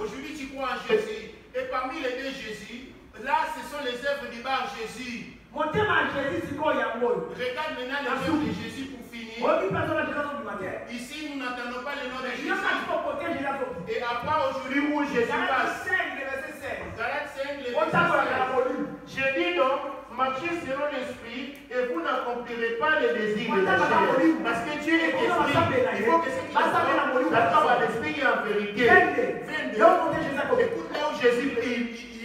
A: Aujourd'hui, tu crois en Jésus. Et parmi les deux Jésus, Là, ce sont les œuvres du bar Jésus.
B: Regarde maintenant les
A: œuvres de Jésus pour finir. Ici, nous n'entendons pas le nom de Jésus. Et après, aujourd'hui, où Jésus passe. Galates 5, le verset 16. Je dis donc, marchez selon l'esprit et vous n'accomplirez pas les désirs de la chair. Parce que Dieu est esprit. Il faut que ce qui est d'accord à l'esprit et en vérité. 22. Écoutez où Jésus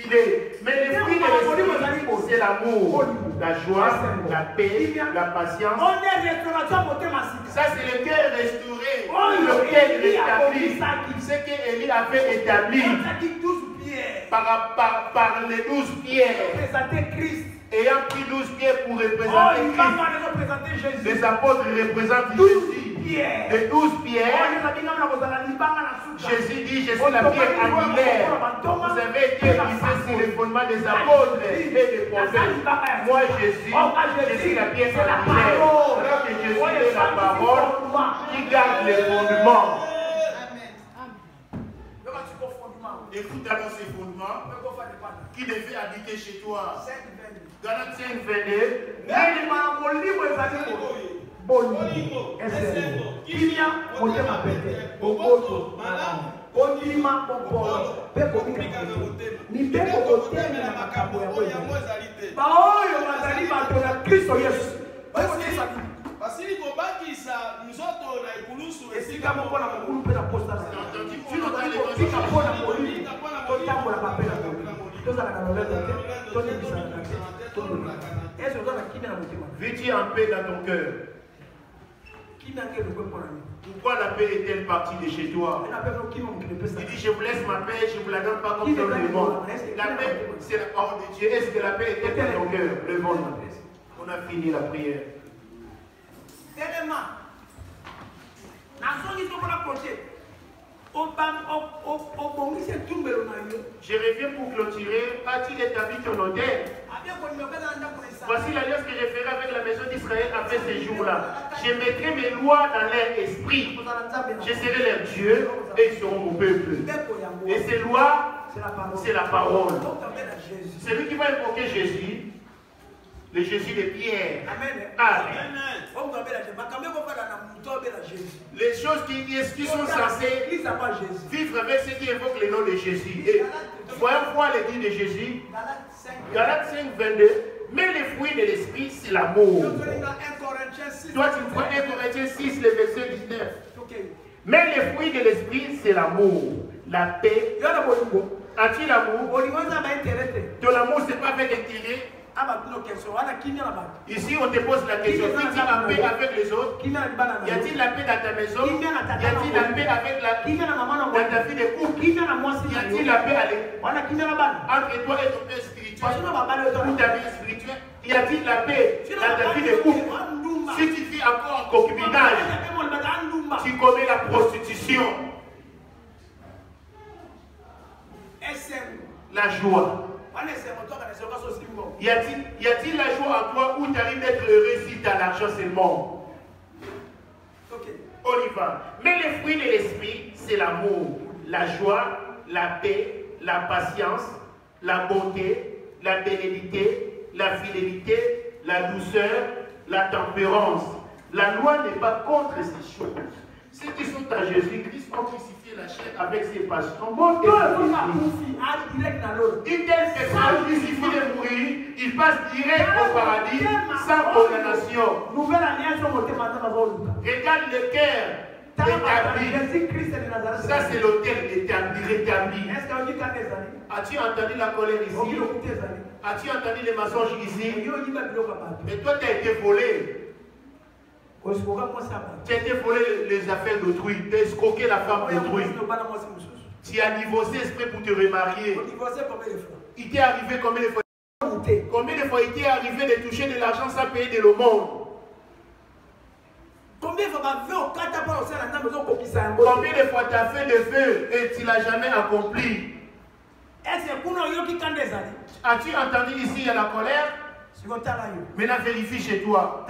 A: il est. Mais l'esprit de l'esprit, c'est l'amour, la joie, la paix, la patience. Ça, c'est le cœur restauré. Le cœur rétabli. Ce qu'Élie a fait établir par les 12 pierres. Ayant pris 12 pierres pour représenter Christ. Les apôtres représentent Jésus. Les 12 pierres. Jésus dit, je suis la pierre angulaire. Vous avez été édifiés sur les fondements des apôtres et des prophètes. Moi, Jésus, je suis la pierre angulaire. Alors que Jésus est la parole qui garde les fondements. Écoute alors ces fondements qui devaient habiter chez toi. Galates 5, 22. Vis-tu en paix dans ton cœur? Pourquoi la paix est-elle partie de chez toi? Il dit, je vous laisse ma paix, je ne vous la donne pas comme dans le monde. La paix, c'est la parole de Dieu. Est-ce que la paix est dans ton cœur? Levons-nous. On a fini la prière. Je reviens pour clôturer. A-t-il établi ton hôtel? Voici l'alliance que je ferai avec la maison d'Israël après ces jours-là. Je mettrai mes lois dans leur esprit. Je serai leur Dieu et ils seront mon peuple. Et ces lois, c'est la parole. Celui qui va invoquer Jésus, le Jésus de Pierre. Amen. Les choses qui sont censées vivre avec ceux qui évoquent le nom de Jésus. Et voyons quoi le dit de Jésus. Galates 5, 22. Mais les fruits de l'esprit, c'est l'amour. Toi, tu prends 1 Corinthiens 6, le verset 19. Mais les fruits de l'esprit, c'est l'amour, la paix. As-tu l'amour? Ton amour, ce n'est pas avec intérêt. Ici, on te pose la question. Vis-tu en paix avec les autres? Y a-t-il la paix dans ta maison? Y a-t-il la paix avec dans ta vie de couple? Y a-t-il la paix entre toi et ton père spirituel? Ou ta vie spirituelle? Y a-t-il la paix dans ta vie de couple? Si tu vis encore en concubinage, tu commets la prostitution. La joie. Y a-t-il la joie en toi où tu arrives d'être heureux si tu as l'argent seulement? On y va. Mais les fruits de l'esprit, c'est l'amour, la joie, la paix, la patience, la bonté, la bénédicité, la fidélité, la douceur, la tempérance. La loi n'est pas contre ces choses. Ceux qui sont à Jésus-Christ ont crucifié la chair avec ses passions. Une telle personne qui suffit de mourir, il passe direct au paradis sans condamnation. Regarde le cœur établi. Ça, c'est l'autel établi, rétabli. As-tu entendu la colère ici? As-tu entendu les mensonges ici? Mais toi, tu as été volé. Tu as été volé les affaires d'autrui, tu as escroqué la femme d'autrui. Tu as divorcé exprès pour te remarier. Il t'est arrivé combien de fois? Combien de fois il t'est arrivé de toucher de l'argent sans payer de l'aumône? Combien de fois tu as fait de feu et tu ne l'as jamais accompli? As-tu entendu ici il y a la colère? Maintenant vérifie chez toi.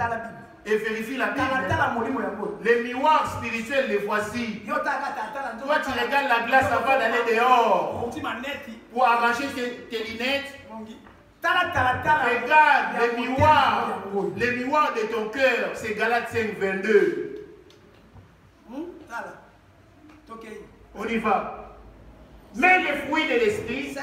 A: Et vérifie la Bible. Les miroirs spirituels, les voici. Toi, tu regardes la glace avant d'aller dehors pour arranger tes lunettes. Regarde les miroirs de ton cœur, c'est Galates 5, 22. On y va. Mais les fruits de l'esprit.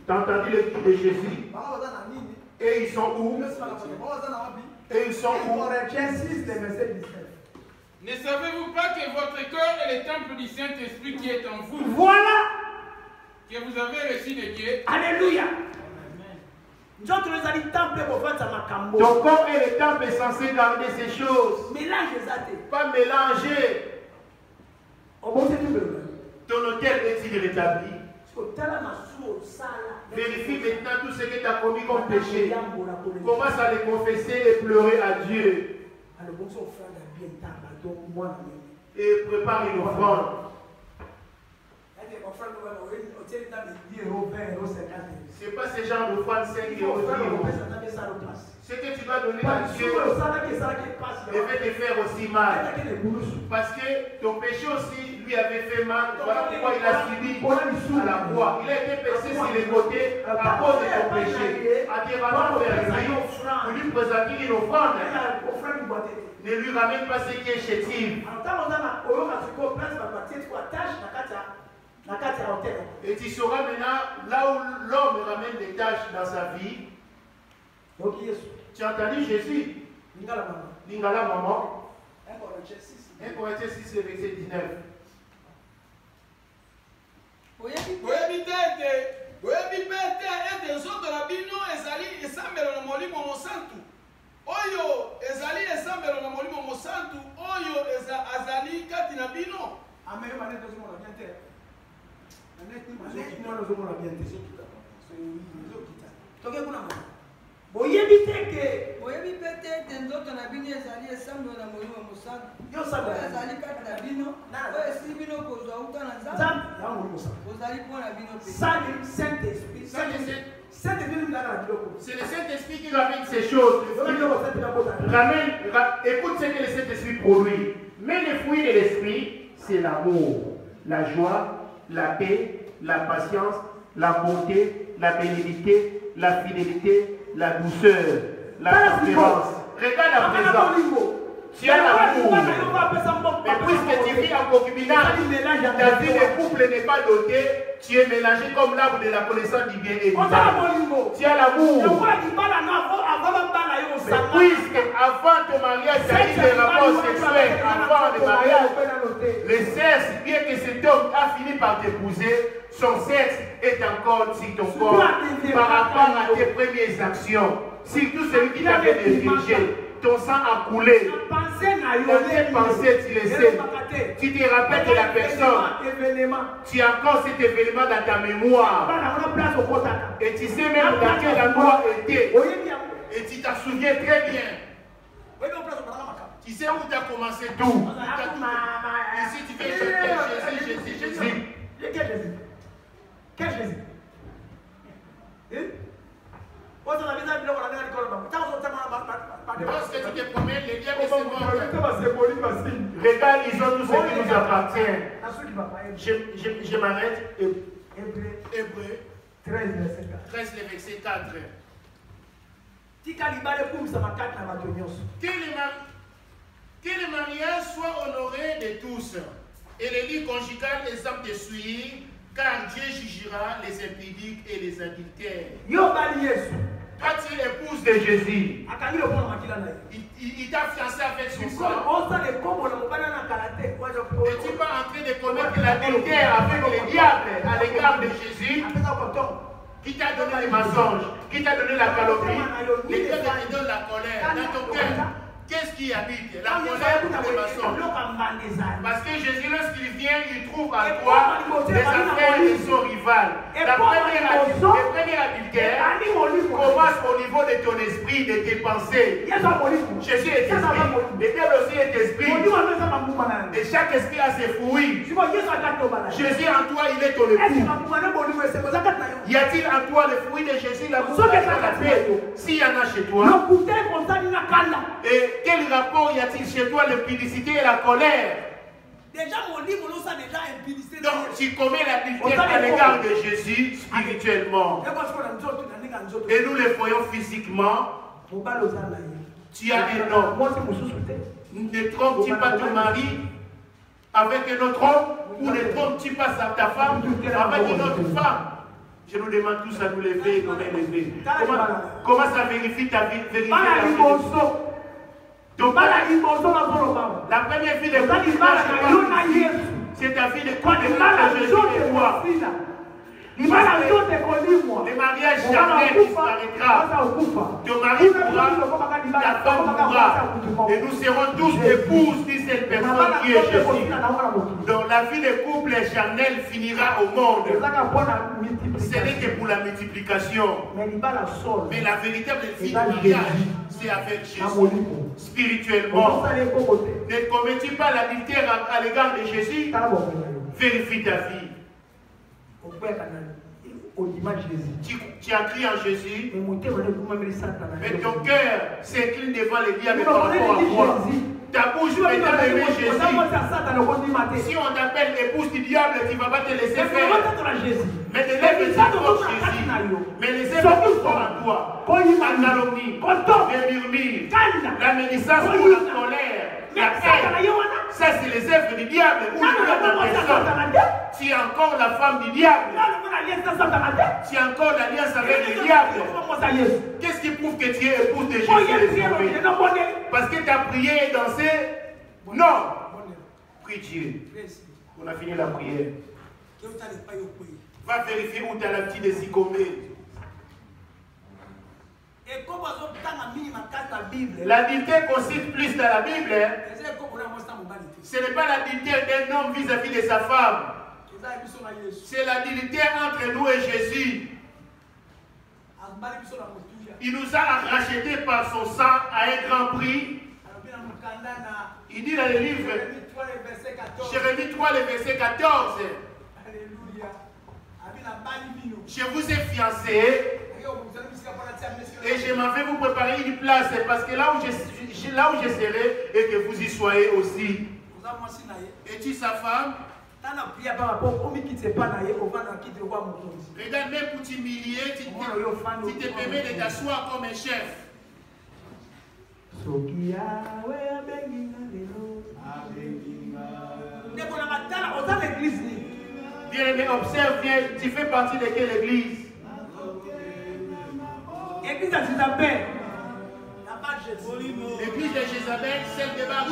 A: T'as entendu l'équipe de Jésus? Et ils sont où? Et ils sont où?
C: Ne savez-vous pas que votre corps est le temple du Saint-Esprit qui est en vous?
B: Voilà.
C: Que vous avez reçu de Dieu.
B: Alléluia.
A: Ton corps est le temple censé garder ces choses. Pas mélanger. Ton hôtel est-il rétabli? Vérifie maintenant tout ce que tu as commis comme péché. Commence à les confesser et pleurer à Dieu. Et prépare une offrande. C'est pas ce genre d'offrande 5 euros. Ce que tu dois donner à Dieu devait te faire aussi mal. Parce que ton péché aussi lui avait fait mal. Voilà pourquoi il a subi à la croix. Il a été percé sur les côtés à cause de ton péché. En te rendant vers lui, pour lui présenter une offrande. Ne lui ramène pas ce qui est chétif. Et tu sauras maintenant là où l'homme ramène des tâches dans sa vie. Tu as entendu Jésus? Lingala maman. 1 Corinthiens 6, verset 19.
E: Oyo ezali esambelo na molimo mosantu oyo azali kati na bino. Amen.
A: C'est le Saint-Esprit qui ramène ces choses. Écoute ce que le Saint-Esprit produit. Mais les fruits de l'Esprit, c'est l'amour, la joie, la paix, la patience, la bonté, la bénédiction, la fidélité, la douceur, la tempérance. Regarde à présent. Tu as l'amour. Mais puisque tu vis en concubinage, ta vie de couple n'est pas dotée, tu es mélangé comme l'arbre de la connaissance du bien et du mal. Tu as l'amour. Mais puisque avant ton mariage, tu as eu des rapports sexuels avant le mariage, le sexe, bien que cet homme a fini par t'épouser, son sexe est encore sur ton corps par rapport à tes premières actions. Surtout celui qui t'avait dirigé. Ton sang a coulé. Dans tes pensées, tu le sais. Tu te rappelles de la personne. Tu as encore cet événement dans ta mémoire. Et tu sais même dans quel endroit était. Et tu t'en souviens très bien. Tu sais où tu as commencé tout. Ici, tu viens chercher Jésus.
B: Quel Jésus?
A: Lorsque tu te promènes, les diables se mordent. Regarde, ils ont tout ce qui nous appartient. Je m'arrête. Hébreu 13, le verset 4. Que le mariage soit honoré de tous et le lit conjugal exemple de suivre, car Dieu jugera les impudiques et les adultères. Toi, tu es l'épouse de Jésus. Il t'a fiancé avec son sang. Et tu vas en train de commettre l'adultère avec le diable à l'égard de Jésus, qui t'a donné les mensonges, qui t'a donné la calomnie, qui te donne la colère dans ton cœur. Qu'est-ce qui habite? La colère ou les mensonges? Parce que Jésus, lorsqu'il vient, il trouve en toi des affaires qui sont rivales. La première adultère commence au niveau de ton esprit, de tes pensées. Jésus est esprit. Le diable aussi est esprit. Et chaque esprit a ses fruits. Jésus en toi, il est ton époux. Y a-t-il en toi le fruit de Jésus, l'amour, la paix? S'il y en a chez toi. Et quel rapport y a-t-il chez toi, l'impudicité et la colère?
B: Déjà, mon livre, on a déjà impudicité.
A: Donc, tu commets l'adultère à l'égard de Jésus spirituellement. Et nous le voyons physiquement. Tu as un homme. Ne trompes-tu pas ton mari avec un autre homme? Ou ne trompes-tu pas ta femme avec une autre femme? Je nous demande tous à nous lever et comment lever. Comment ça vérifie ta vie? Donc, la première vie de couple, c'est ta vie de couple de Jésus et toi. Le mariage jamais disparaîtra. Ton mari mourra, ta femme mourra. Et nous serons tous épouses de cette personne qui est Jésus. Donc la vie de couple charnel finira au monde. Ce n'est que pour la multiplication. Mais la véritable vie du mariage, c'est avec Jésus. Spirituellement. Ne commets-tu pas l'adultère à l'égard de Jésus? Vérifie ta vie. Tu as crié en Jésus, mais ton cœur s'incline devant les diables par rapport à moi. Ta bouche prétend aimer Jésus. Si on t'appelle épouse du diable, tu ne vas pas te laisser faire. Mais les lèvres contre Jésus. Mais les œuvres sont en toi. La calomnie, les murmures, la médisance ou la colère. La haine, ça c'est les œuvres du diable ou le diable en personne. Tu es encore la femme du diable. Tu as encore l'alliance avec le diable. Qu'est-ce qui prouve que tu es épouse de Jésus? Parce que tu as prié et dansé? Non. Prie Dieu. On a fini la prière. Va vérifier où tu as la petite de Sicomé. L'adultère consiste plus dans la Bible. Ce n'est pas l'adultère d'un homme vis-à-vis de sa femme. C'est l'adultère entre nous et Jésus. Il nous a rachetés par son sang à un grand prix. Il dit dans le livre Jérémie 3, le verset 14. Je vous ai fiancé. Et je m'en vais vous préparer une place parce que là où je serai et que vous y soyez aussi. Es-tu sa femme? Regarde, même pour t'humilier, tu te permets de t'asseoir comme un chef. Bien, observe bien, tu fais partie de quelle église?
B: Église de Jézabel.
A: L'église de Jézabel, celle de Bar.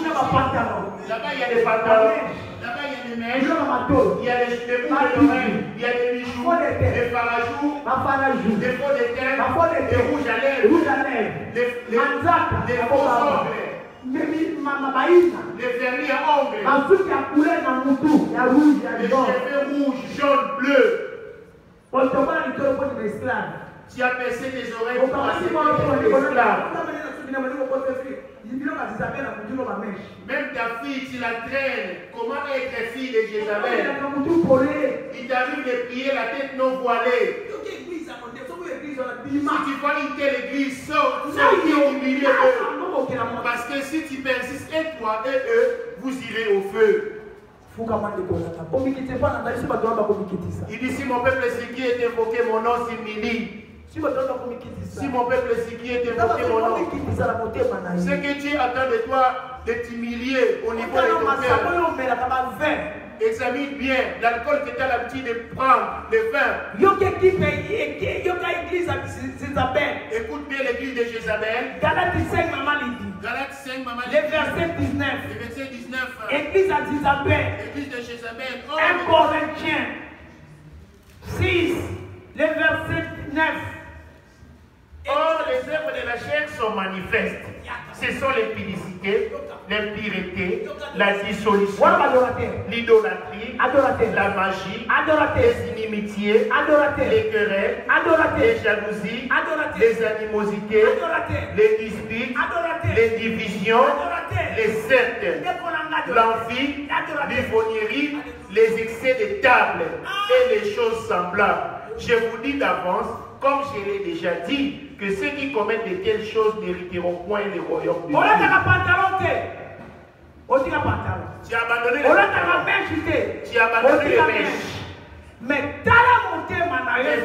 A: Là-bas, il y a des pantalons. Là-bas, il y a des mèches. Il y a des boucles d'oreilles. Il y a des bijoux, des farajous, des faux d'étain, des rouges à lèvres, des faux ongles, les vernis à ongles, les cheveux rouges, jaunes, bleus. Tu as percé tes oreilles pour accepter l'esclave. Même ta fille, tu la traînes. Comment être fille de Jézabel? Il t'arrive de prier la tête non voilée. Si tu vois une telle église, sors du milieu d'eux. Parce que si tu persistes, et toi et eux, vous irez au feu. Il dit, si mon peuple ce qui est invoqué, mon nom s'humilie. Si mon peuple ce qui est invoqué, mon nom. Ce que Dieu attend de toi, de t'humilier au niveau de ton cœur. Examine bien l'alcool que tu as l'habitude de prendre, le vin. Écoute bien l'église de Jézabel.
B: Galates 5, maman.
A: Le verset 19.
B: Église à Jézabel.
A: Église de Jézabel.
B: 1 Corinthiens 6, le verset 9.
A: Or, les œuvres de la chair sont manifestes. Ce sont l'impudicité, l'impureté, la dissolution, l'idolâtrie, la magie, les inimitiés, les querelles, les jalousies, les animosités, les disputes, les divisions, les sectes, l'envie, l'ivrognerie, les excès de table et les choses semblables. Je vous dis d'avance, comme je l'ai déjà dit, que ceux qui commettent de telles choses n'hériteront point le royaume de Dieu. Tu as abandonné les mèches. Tu as abandonné les mèches.
B: Mais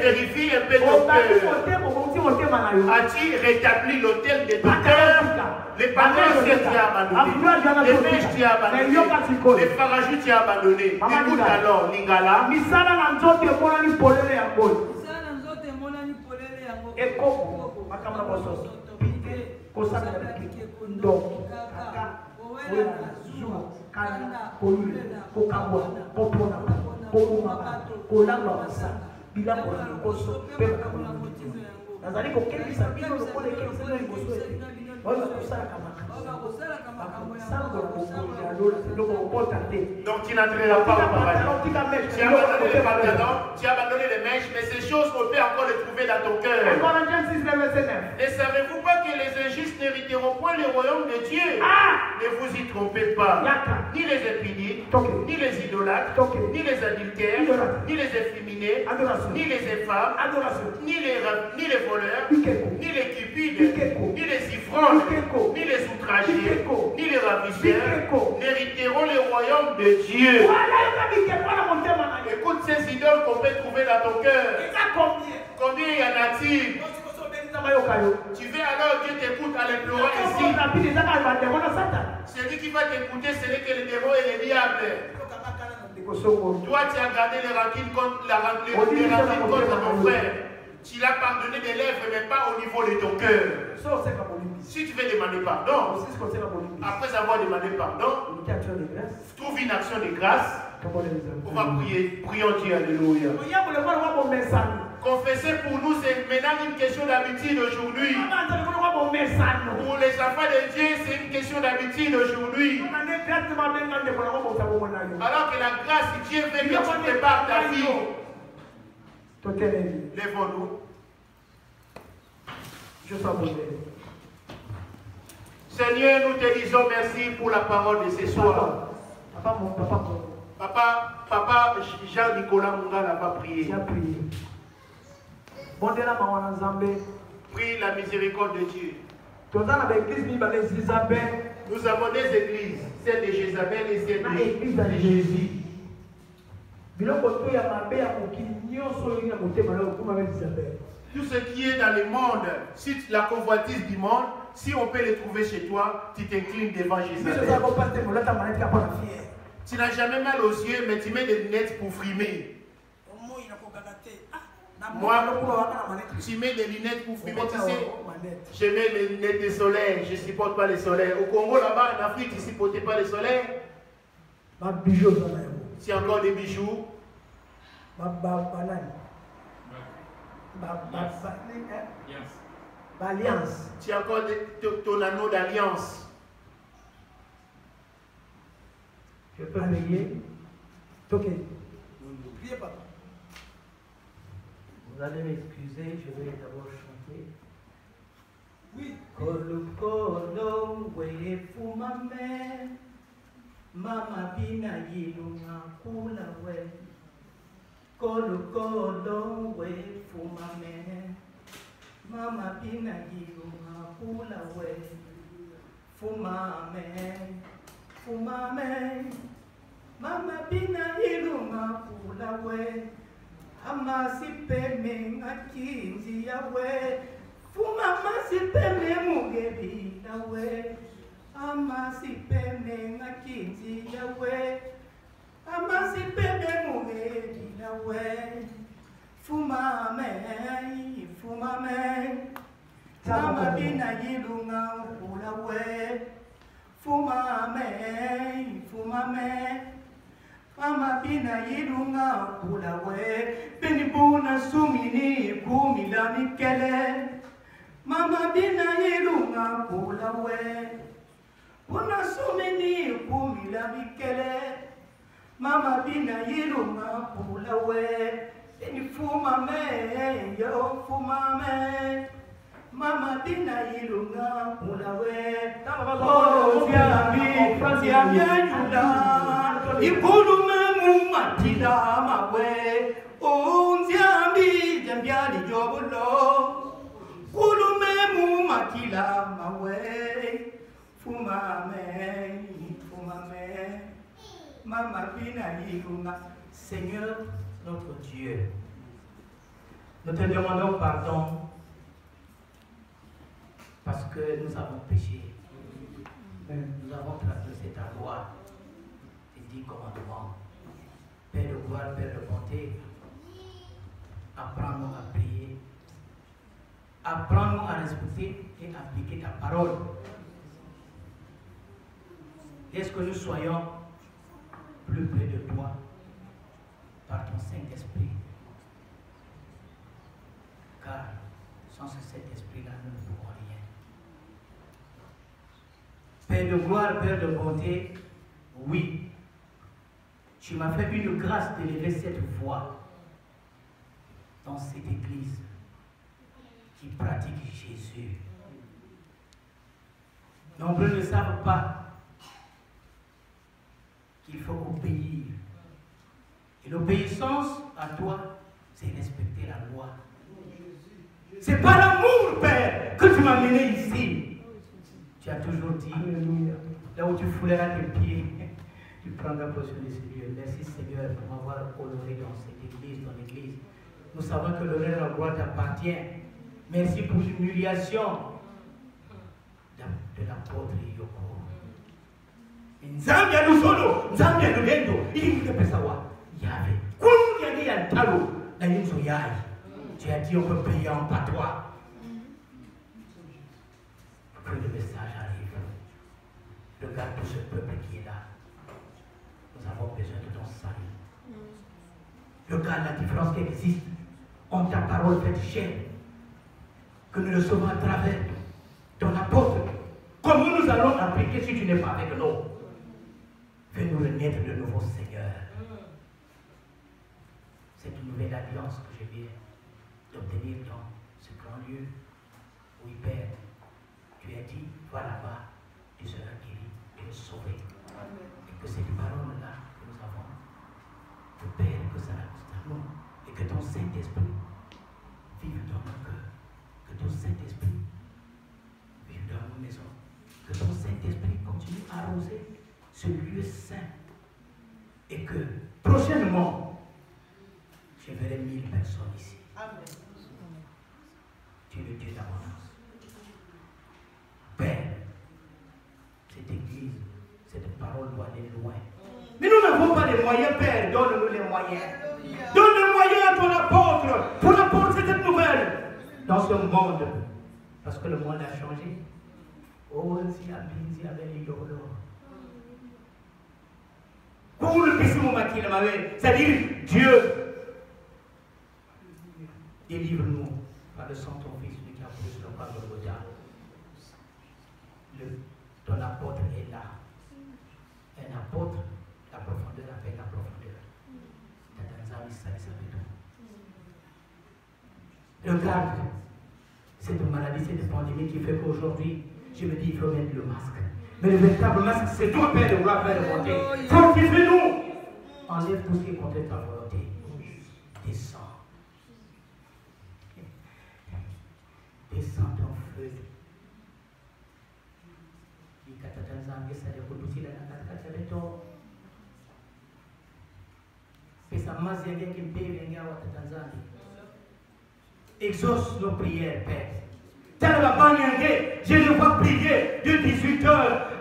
A: vérifie un peu ton cœur. As-tu rétabli l'autel de ton cœur? Les panneaux, tu as abandonné. Les mèches, tu as abandonné. Les farajus, tu as abandonné. Écoute alors, Lingala. Donc tu n'entreras pas au paradis. Tu as abandonné les pantalons, tu as abandonné les mèches, mais ces choses, on peut encore les trouver dans ton cœur. Et savez-vous pas que les injustes n'hériteront point le royaume de Dieu? Ne vous y trompez pas. Ni les impudiques, ni les idolâtres, ni les adultères, ni les efféminés, ni les infâmes, ni les voleurs, ni les cupides, ni les ivrognes, ni les outragés, ni les ravisseurs n'hériteront le royaume de Dieu. Écoute ces idoles qu'on peut trouver dans ton cœur. Combien y en a-t-il? Tu veux alors Dieu t'écoute en implorant ici. Celui qui va t'écouter, ce n'est que le démon et le diable. Toi, tu as gardé les rancines contre ton frère. Tu l'as pardonné des lèvres, mais pas au niveau de ton cœur. Si tu veux demander pardon, après avoir demandé pardon, trouve une action de grâce. On va prier. Prions Dieu, alléluia. Confesser pour nous, c'est maintenant une question d'habitude aujourd'hui. Pour les enfants de Dieu, c'est une question d'habitude aujourd'hui. Alors que la grâce de Dieu veut que tu prépares ta vie. Lèvons-nous. Seigneur, nous te disons merci pour la parole de ce soir. Papa Jean-Nicolas Munga n'a pas prié. Prie la miséricorde de Dieu. Nous avons des églises, celle de Jézabel et celle de Jésus. Tout ce qui est dans le monde, si la convoitise du monde, si on peut les trouver chez toi, tu t'inclines devant Jézabel. Tu n'as jamais mal aux yeux, mais tu mets des lunettes pour frimer. Moi, tu mets des lunettes pour frimer, tu sais. Je mets les lunettes de soleil, je ne supporte pas le soleil. Au Congo, là-bas, en Afrique, tu ne supportes pas le soleil. Tu as encore des bijoux. Tu as encore ton anneau d'alliance.
B: Je peux prier.
E: Priez, papa.
B: Vous allez m'excuser, je vais d'abord chanter.
E: Oui.
B: Kolo kolo we fumame, mama bina yilunga kula we. Kolo kolo we fumame, mama bina yilunga kula we. Fumame, fumame, mama bina yilunga kula we. Amasipeme ngakinzi yawe, fuma masipeme mugebi yawe. Amasipeme ngakinzi yawe, amasipeme mugebi yawe. Fumame, fumame, mama bina yilunga ulawe. Fumame, fumame. Mama bina yilunga kulawe, beni buna sumini kumila mikele. Mama bina yilunga yilunga kulawe. Una sumini kumila mikele. Mama bina yilunga kulawe. Eni fuma me, yo fuma me. Mama bina yilunga kulawe. Oh, siambi yula. Ikulu me matila mawe. Oh, siambi jambiali jobulo. Kulu me matila mawe. Fuma me. Mama bina yilunga. Seigneur, notre Dieu, nous te demandons pardon parce que nous avons péché. Nous avons transgressé ta loi, tes 10 commandements. Père de gloire, Père de bonté, apprends-nous à prier, apprends-nous à respecter et appliquer ta parole. Laisse que nous soyons plus près de toi par ton Saint-Esprit. Car sans ce Saint-Esprit-là, nous ne pouvons rien. Père de gloire, Père de bonté, oui, tu m'as fait une grâce d'élever cette voix dans cette église qui pratique Jésus. Nombreux ne savent pas qu'il faut obéir. Et l'obéissance à toi, c'est respecter la loi. C'est pas l'amour, Père, que tu m'as mené ici. Tu as toujours dit, là où tu fouleras tes pieds, tu prendras position de ce lieu. Merci Seigneur pour m'avoir honoré dans cette église, dans l'église. Nous savons que l'honneur et la gloire t'appartient. Merci pour l'humiliation de l'apôtre Yoko. Nzambia Lusolo, Nzambia Lugendo, il ne peut savoir. Yahvé, combien il y a de talons dans une soyaille. Tu as dit on peut payer en patois. Que le message arrive. Regarde tout ce peuple qui est là. Nous avons besoin de ton salut. Regarde la différence qui existe entre ta parole faite chair, que nous recevons à travers ton apôtre. Comment nous allons appliquer si tu n'es pas avec nous? Fais-nous renaître de nouveau, Seigneur. Cette nouvelle alliance que je viens d'obtenir dans ce grand lieu. Oui, Père, tu as dit, va là-bas, tu seras guéri, tu es sauvé. Et que cette parole-là que nous avons, que Père, que ça reste à nous, et que ton Saint-Esprit vive dans nos cœurs, que ton Saint-Esprit vive dans nos maisons, que ton Saint-Esprit continue à arroser ce lieu saint, et que prochainement, je verrai 1000 personnes ici. Amen. Tu es le Dieu d'abondance. Père, cette église, cette parole doit aller loin. Mais nous n'avons pas les moyens, Père. Donne-nous les moyens. Donne les moyens à ton apôtre pour apporter cette nouvelle dans ce monde. Parce que le monde a changé. Oh, si Abin, avait les pour le c'est-à-dire Dieu. Délivre-nous par le sang de ton Fils, lui qui a pris le corps de Golgotha. Ton apôtre est là. Un apôtre, la profondeur avec la profondeur. Regarde cette maladie, cette pandémie qui fait qu'aujourd'hui, je me dis il faut mettre le masque. Mais le véritable masque, c'est toi, Père de gloire, Père de bonté. Fortifie-nous. Enlève tout ce qui est contre ta volonté. Descends. Descends ton feu. Exauce nos prières, Père. Je les vois prier de 18h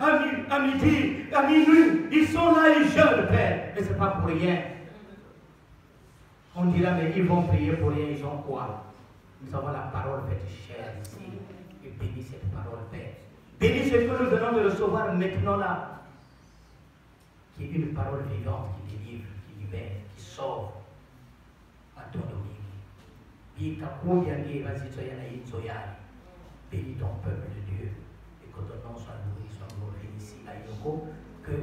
B: à midi, à minuit. Ils sont là, ils jeûnent, Père. Mais ce n'est pas pour rien. On dira, mais ils vont prier pour rien, ils ont quoi? Nous avons la parole faite chère ici. Et bénis cette parole, Père. Bénis ce que nous venons de recevoir maintenant là. Qui est une parole vivante, qui délivre, qui libère, qui sauve. À ton domaine. Bénis ton peuple de Dieu. que ton nom soit loué, soit glorifié ici à Yoko, que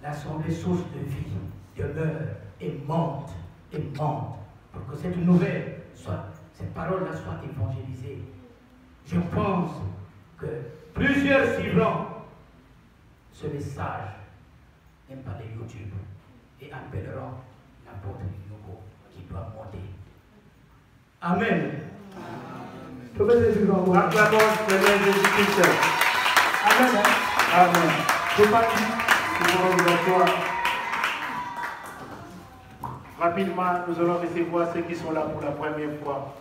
B: l'assemblée source de vie demeure et monte, pour que cette nouvelle soit, cette parole-là soit évangélisée. Je pense que plusieurs suivront ce message, même par les YouTube, et appelleront l'apôtre Yoko qui doit monter. Amen.
A: Acclamons Seigneur Jésus-Christ.
D: Amen.
A: Amen. C'est parti. Rapidement, nous allons recevoir ceux qui sont là pour la première fois.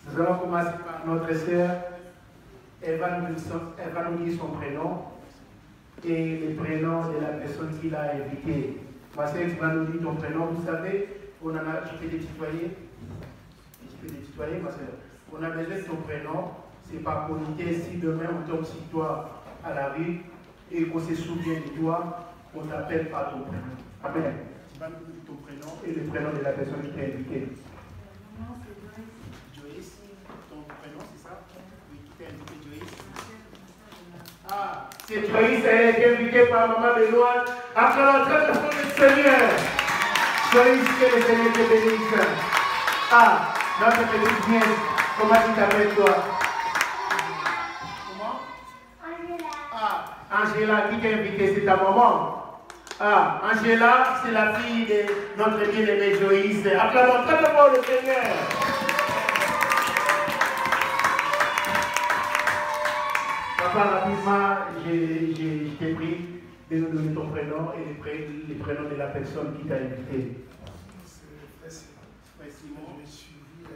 A: Nous allons commencer par notre sœur. Elle va nous dire son prénom et le prénom de la personne qui l'a invitée. Ma sœur, tu vas nous dire ton prénom. Vous savez, tu peux les tutoyer. Tu peux les tutoyer, ma sœur. On a besoin de ton prénom. C'est par politesse. Si demain on tombe sur toi à la rue et qu'on se souvient de toi, on t'appelle par ton prénom. Amen. Tu vas nous dire ton prénom et le prénom de la personne qui t'a invité. Joyce, ton prénom, c'est ça? Oui, qui t'a invité, Joyce? Ah, c'est Joyce, elle est invitée par Maman Benoît. Après l'entrée de Seigneur. Joyce, que le Seigneur te bénisse. Ah, notre petite nièce, comment tu t'appelles toi? Comment? Angela. Ah, Angela, qui t'a invité, c'est ta maman. Ah, Angela, c'est la fille de notre bien-aimé Joyce. Acclamons très fort le Seigneur. Papa, rapidement, je t'ai pris de nous donner ton prénom et les prénoms de la personne qui t'a invité.
E: C'est Frère Simon. J'ai suivi la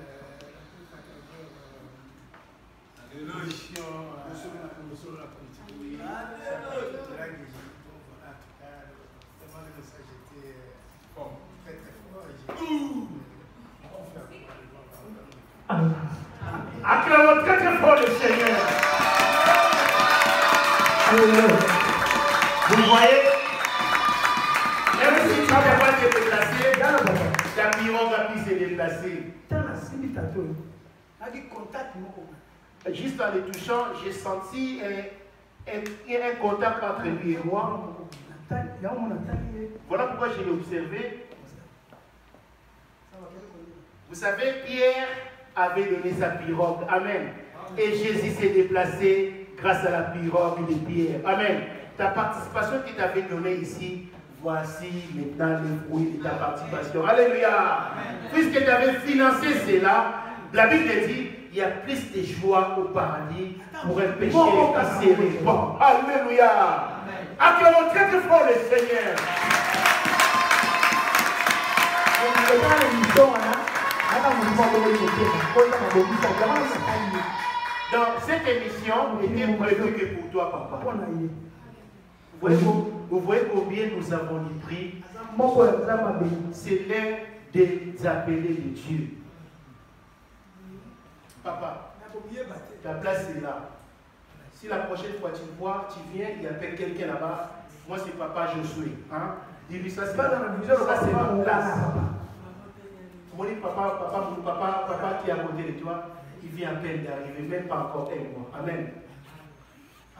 E: l'émission de la politique. Oui. Vraiment, le message était très très fort.
A: Acclamons très très fort le Seigneur. Vous voyez, même si tu ne peux pas te déplacer, ta pirogue a pu se déplacer. Juste en le touchant, j'ai senti un contact entre lui et moi. Voilà pourquoi je l'ai observé. Vous savez, Pierre avait donné sa pirogue. Amen. Et Jésus s'est déplacé grâce à la pirogue de Pierre. Amen. Ta participation qu'il t'avait donnée ici, voici maintenant le fruit de ta participation. Alléluia. Puisque tu avais financé cela, la Bible dit, il y a plus de joie au paradis pour un péché qui s'est répand. Alléluia. Acclamons très très fort le Seigneur. Donc cette émission était prévue que pour toi, papa. Vous voyez combien nous avons du prix. C'est l'heure des appelés de Dieu. Papa, ta place est là. Si la prochaine fois tu vois, tu viens, il y a quelqu'un là-bas. Moi c'est papa Josué. Hein? Dis-lui ça, c'est ma place. Mon papa qui est à côté de toi, il vient à peine d'arriver, même pas encore un mois. Amen.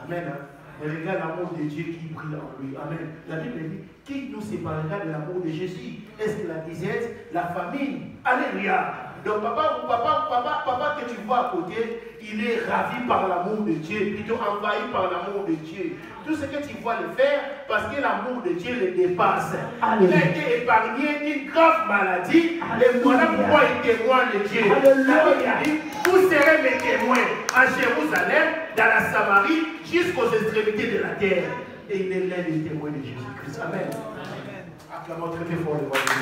A: Amen. Hein? Et regarde l'amour de Dieu qui brille en lui. Amen. La Bible dit, qui nous séparera de l'amour de Jésus? Est-ce que la disette, la famine? Alléluia. Donc papa que tu vois à côté, il est ravi par l'amour de Dieu, plutôt envahi par l'amour de Dieu. Tout ce que tu vois le faire, parce que l'amour de Dieu le dépasse. Il a été épargné d'une grave maladie, et voilà pourquoi il témoigne de Dieu. Alléluia. Vous serez mes témoins à Jérusalem, dans la Samarie, jusqu'aux extrémités de la terre. Et il est l'un des témoins de Jésus-Christ. Amen. Acclamons très fort le roi de Dieu.